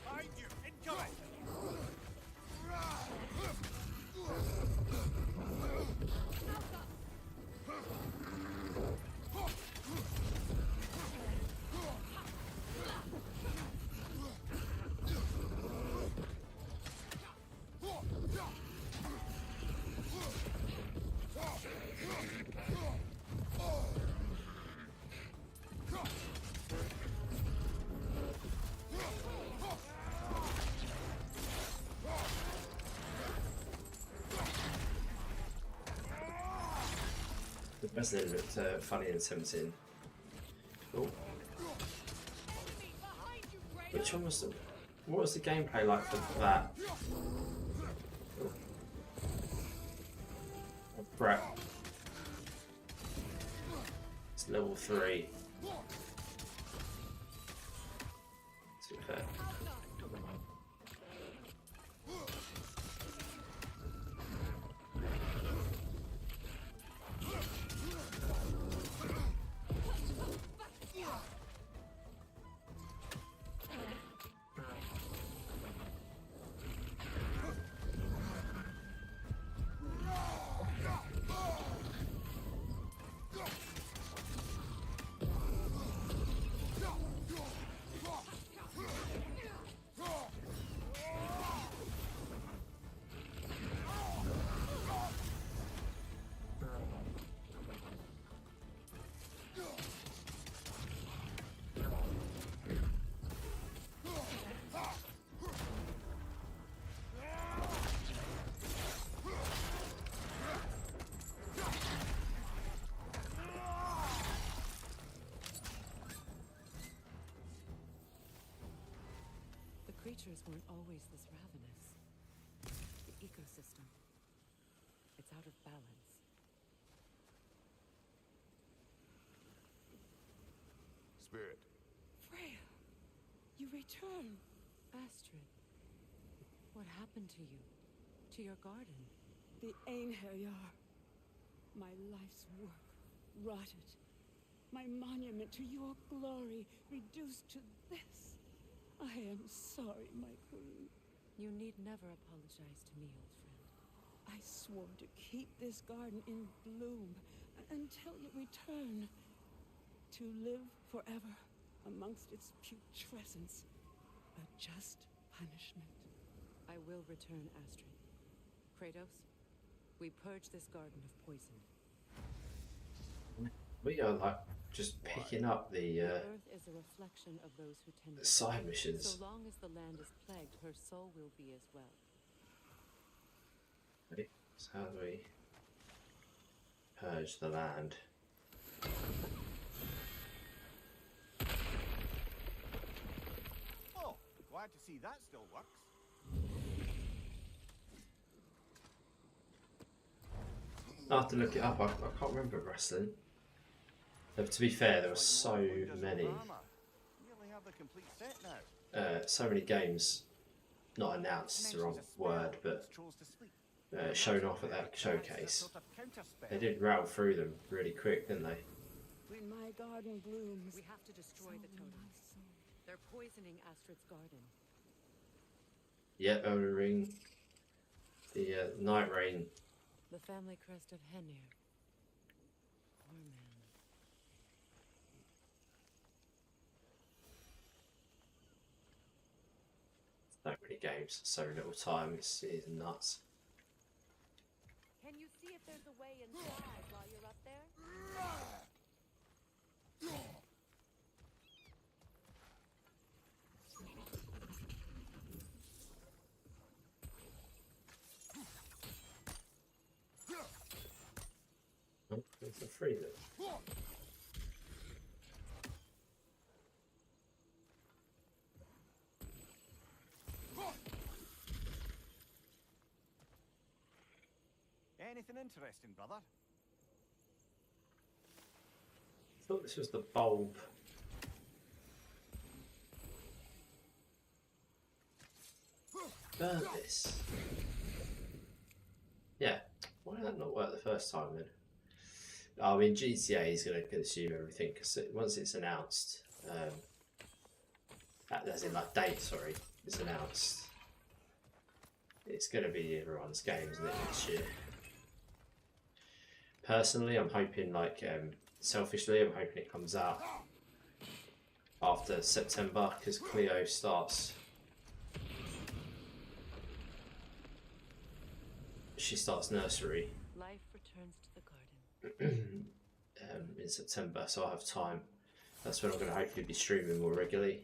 Behind you! Incoming! The President looked funny and tempting. Oh. Which one was the... What was the gameplay like for that? Oh. Oh, crap. It's level 3. To be fair. Creatures weren't always this ravenous. The ecosystem, it's out of balance. Spirit. Freya, you return. Astrid, what happened to you? To your garden? The Einherjar. My life's work rotted. My monument to your glory reduced to this. I am sorry, my queen. You need never apologize to me, old friend. I swore to keep this garden in bloom until you return. To live forever amongst its putrescence. A just punishment. I will return, Astrid. Kratos, we purge this garden of poison. We are like just picking up the earth is a reflection of those who tend it. side missions. So long as the land is plagued, her soul will be as well. Ready? So how do we purge the land? Oh, glad to see that still works. I have to look it up. I can't remember wrestling. To be fair, there were so many. Nearly have the complete set now. So many games not announced is the wrong word, but shown off at that showcase. They did rattle through them really quick, didn't they? When my garden blooms, We have to destroy the totems. They're poisoning Astrid's garden. Yeah, Elden Ring. The Night Rain. The family crest of Henir. Poor man. So many games, so little time. It's nuts. Can you see if there's a way inside while you're up there? Oh, it's a free then. Anything interesting, brother? I thought this was the bulb. Burn this. Yeah. Why did that not work the first time then? I mean, GTA is going to consume everything because once it's announced, as in like date, sorry, it's announced. It's going to be everyone's game, isn't it, next year? Personally, I'm hoping, like, selfishly, I'm hoping it comes out after September because Cleo starts. She starts nursery. Life returns to the garden. In September, so I'll have time. That's when I'm going to hopefully be streaming more regularly.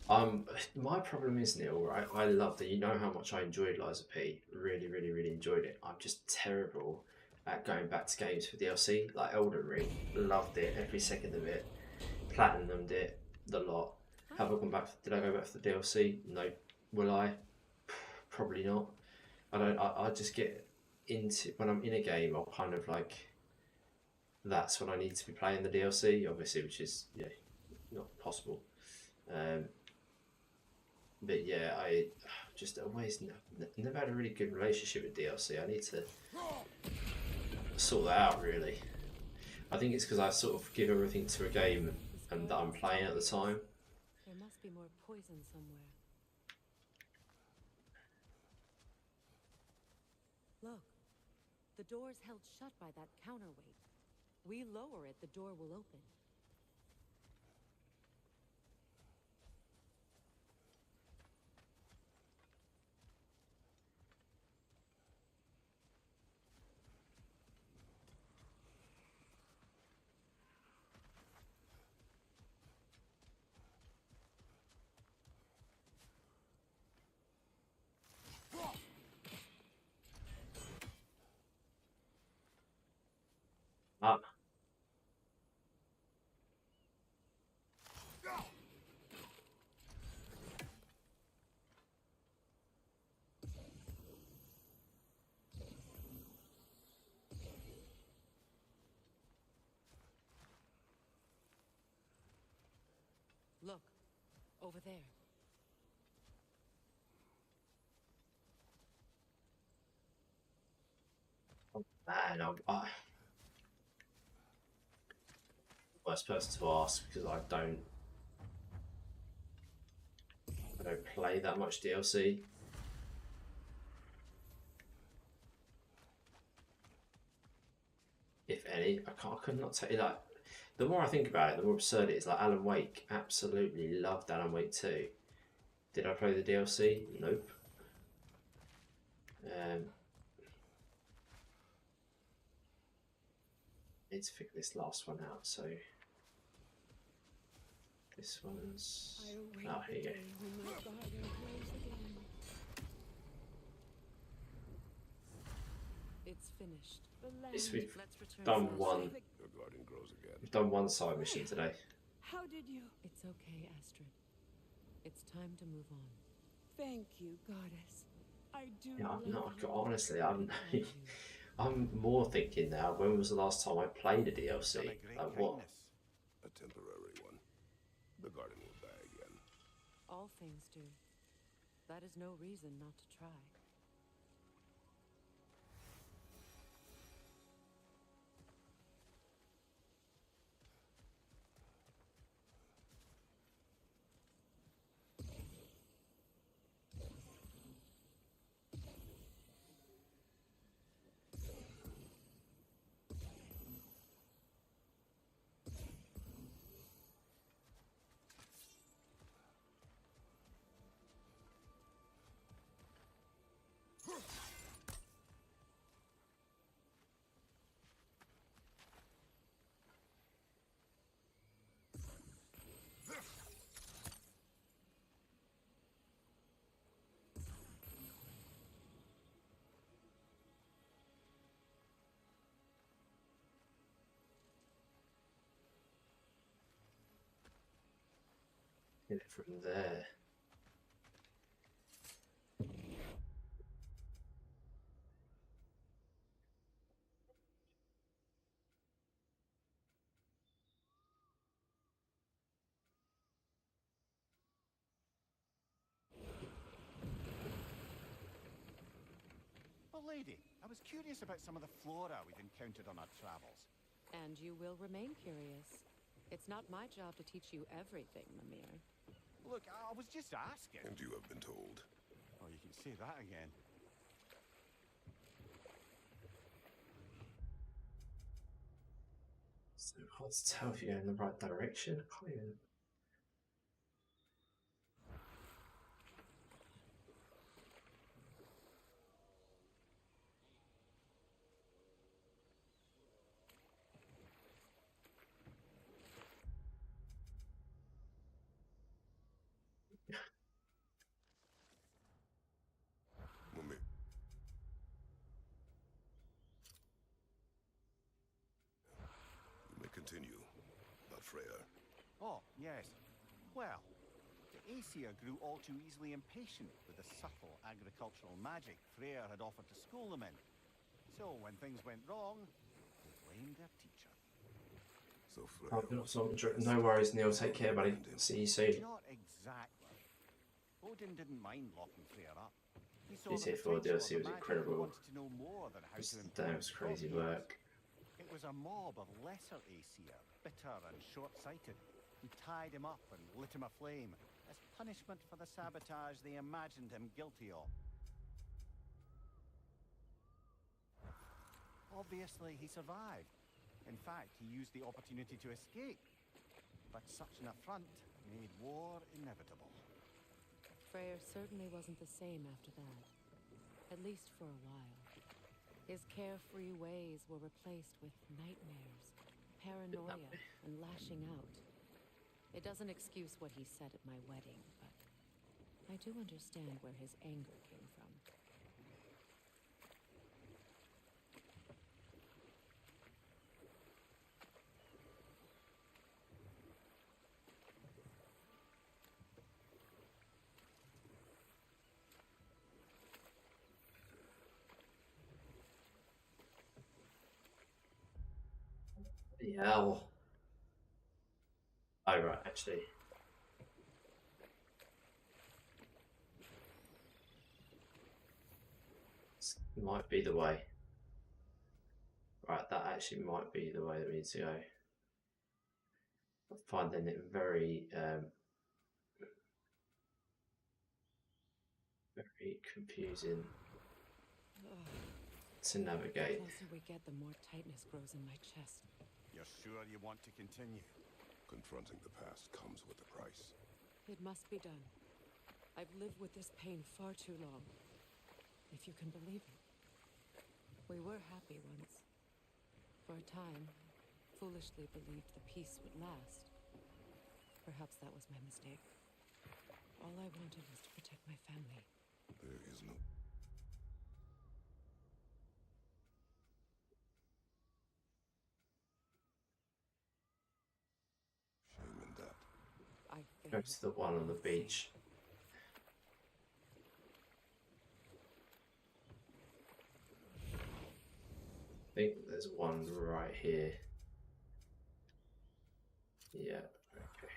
My problem is, Neil, right? I loved it. You know how much I enjoyed Liza P. Really, really, really enjoyed it. I'm just terrible at going back to games for DLC. Like Elden Ring, loved it every second of it. Platinumed it the lot. Have I gone back? Did I go back for the DLC? No. Will I? Probably not. I don't. I just get into when I'm in a game. I'll kind of like. That's when I need to be playing the DLC, obviously, which is not possible. But yeah, I just always never had a really good relationship with DLC. I need to sort that out, really. I think it's because I sort of give everything to a game and that I'm playing at the time. There must be more poison somewhere. Look, the door's held shut by that counterweight. We lower it, the door will open. Ah. Look, over there. Man, I worst person to ask because I don't play that much DLC. If any, I could not tell you that. The more I think about it, the more absurd it is. Like Alan Wake, absolutely loved Alan Wake 2. Did I play the DLC? Nope. Need to figure this last one out. So this one's. Oh, here you go. It's finished. This we've done one. The garden grows again. We've done one side mission today. How did you? It's okay, Astrid. It's time to move on. Thank you, goddess. I do. Yeah, I'm not. Honestly, I'm more thinking now. When was the last time I played a DLC? Like what? A temporary one. The garden will die again. All things do. That is no reason not to try. Get it from there. Well, lady, I was curious about some of the flora we've encountered on our travels. And you will remain curious. It's not my job to teach you everything, Mimir. Look, I was just asking. And you have been told. Oh, you can say that again. So hard to tell if you're in the right direction. I can't even. Oh, yes. Well, the Aesir grew all too easily impatient with the subtle agricultural magic Freyr had offered to school them in. So when things went wrong, they blamed their teacher. So Oh, Freya was no worries, Neil. Take care, buddy. See you soon. Not exactly. Odin didn't mind locking Freyr up. He saw the GTA 4 potential of DLC the was magic and incredible. wanted to know more than how to That improve was the crazy crop yields. work. It was a mob of lesser Aesir, bitter and short-sighted, who tied him up and lit him aflame as punishment for the sabotage they imagined him guilty of. Obviously, he survived. In fact, he used the opportunity to escape. But such an affront made war inevitable. Freyr certainly wasn't the same after that. At least for a while. His carefree ways were replaced with nightmares, paranoia, and lashing out. It doesn't excuse what he said at my wedding, but I do understand where his anger came from. Yeah. Oh, right, actually. This might be the way. Right, that actually might be the way that we need to go. I'm finding it very, very confusing to navigate. The closer we get, the more tightness grows in my chest. You're sure you want to continue? Confronting the past comes with a price. It must be done. I've lived with this pain far too long. If you can believe it. We were happy once. For a time, foolishly believed the peace would last. Perhaps that was my mistake. All I wanted was to protect my family. There is no... shame in that. I Go to the one on the beach. I think there's one right here. Yeah, okay.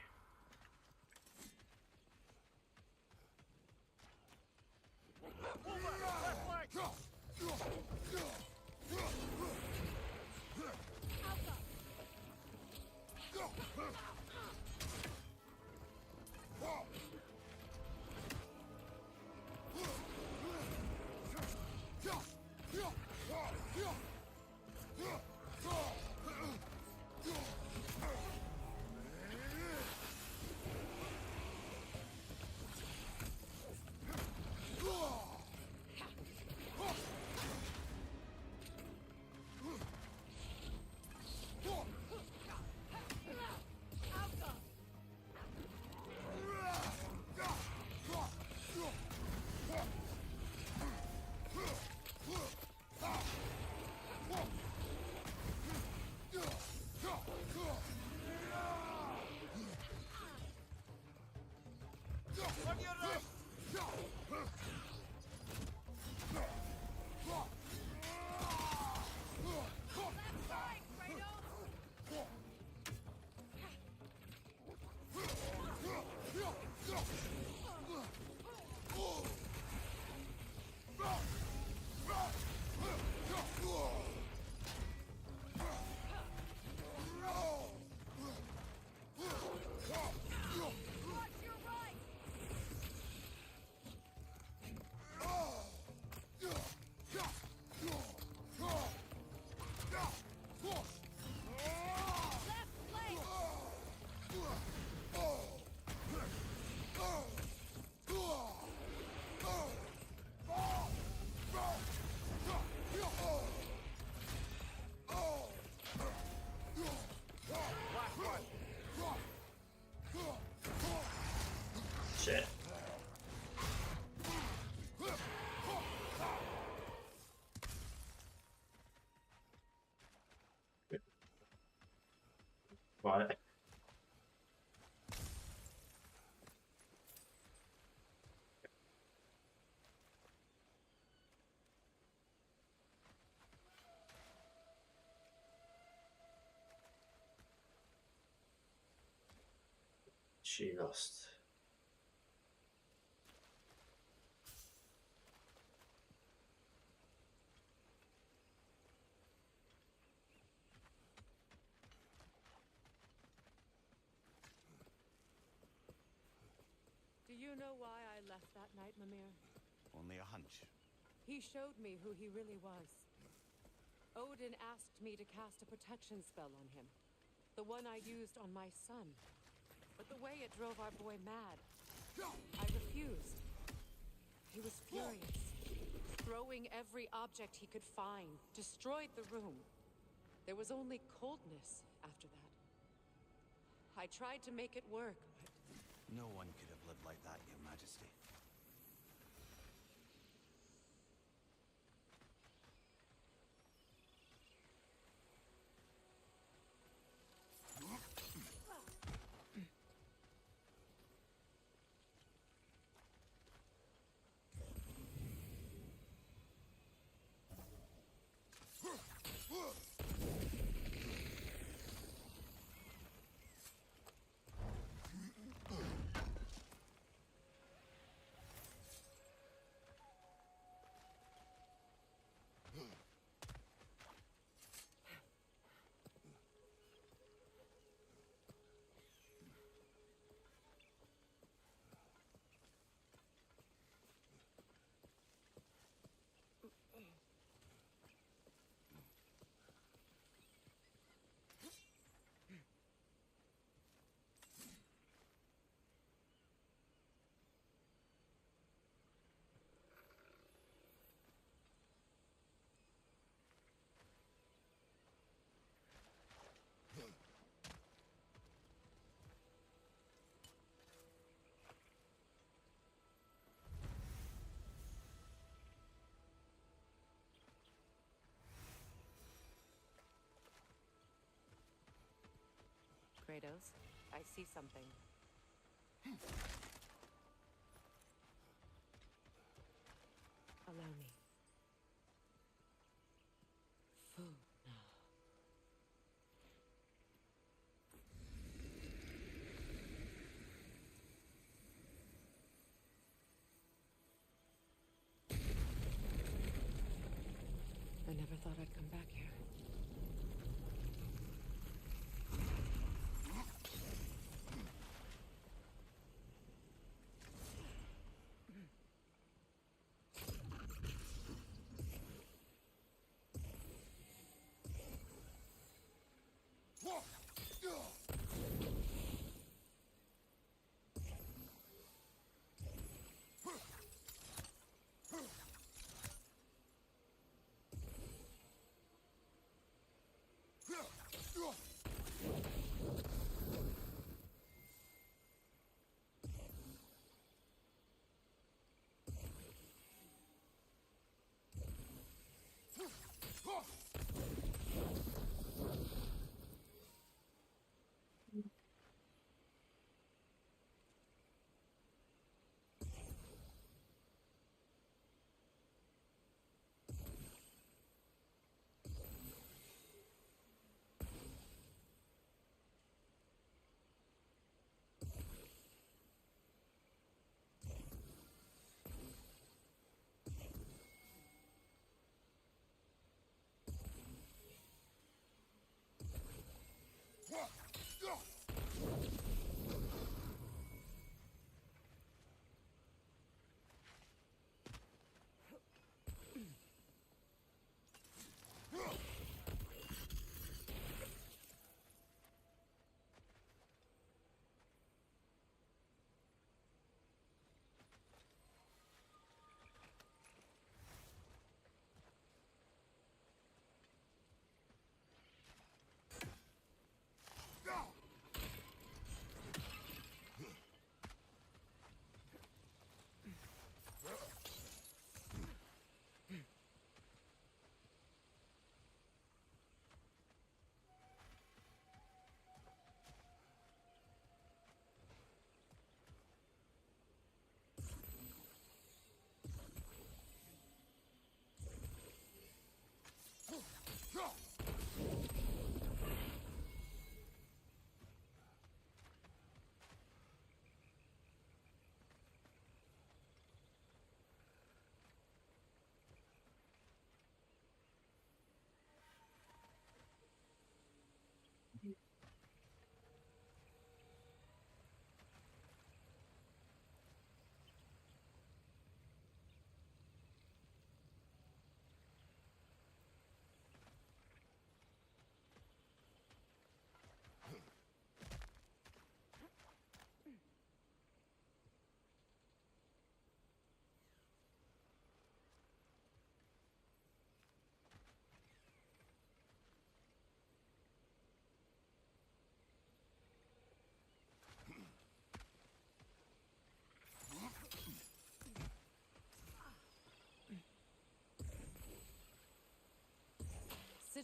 Shit. Right. She lost. Do you know why I left that night, Mimir? Only a hunch. He showed me who he really was. Odin asked me to cast a protection spell on him. The one I used on my son. But the way it drove our boy mad, I refused. He was furious, throwing every object he could find, destroyed the room. There was only coldness after that. I tried to make it work, but... No one could have lived like that, Your Majesty. Kratos, I see something. Allow me. Fu. I never thought I'd come back here.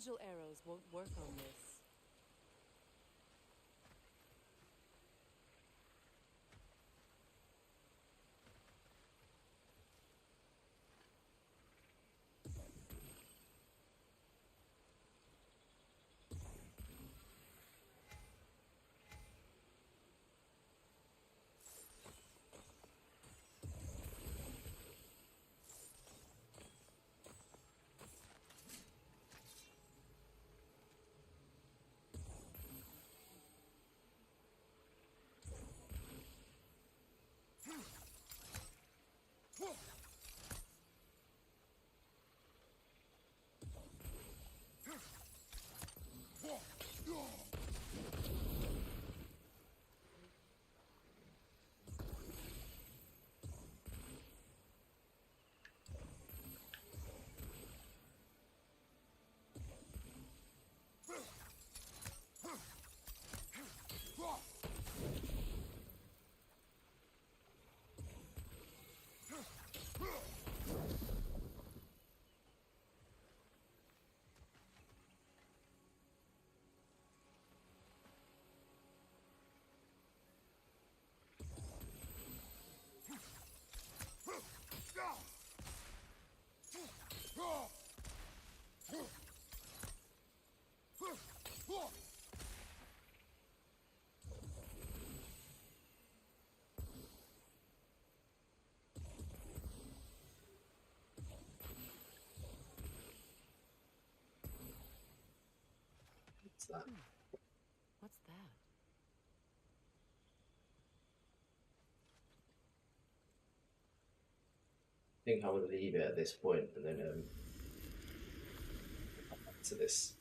Sigil arrows won't work on this. What's that? What's that? I think I would leave it at this point and then come back to this.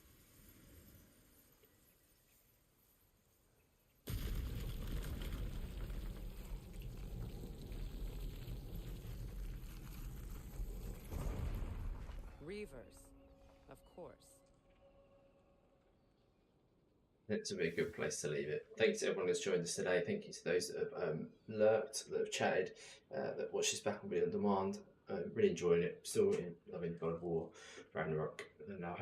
Reavers, of course. It's a very good place to leave it. Thanks to everyone that's joined us today. Thank you to those that have lurked, that have chatted, that watched this back and be on demand. Really enjoying it. Still loving God of War Ragnarok. And I hope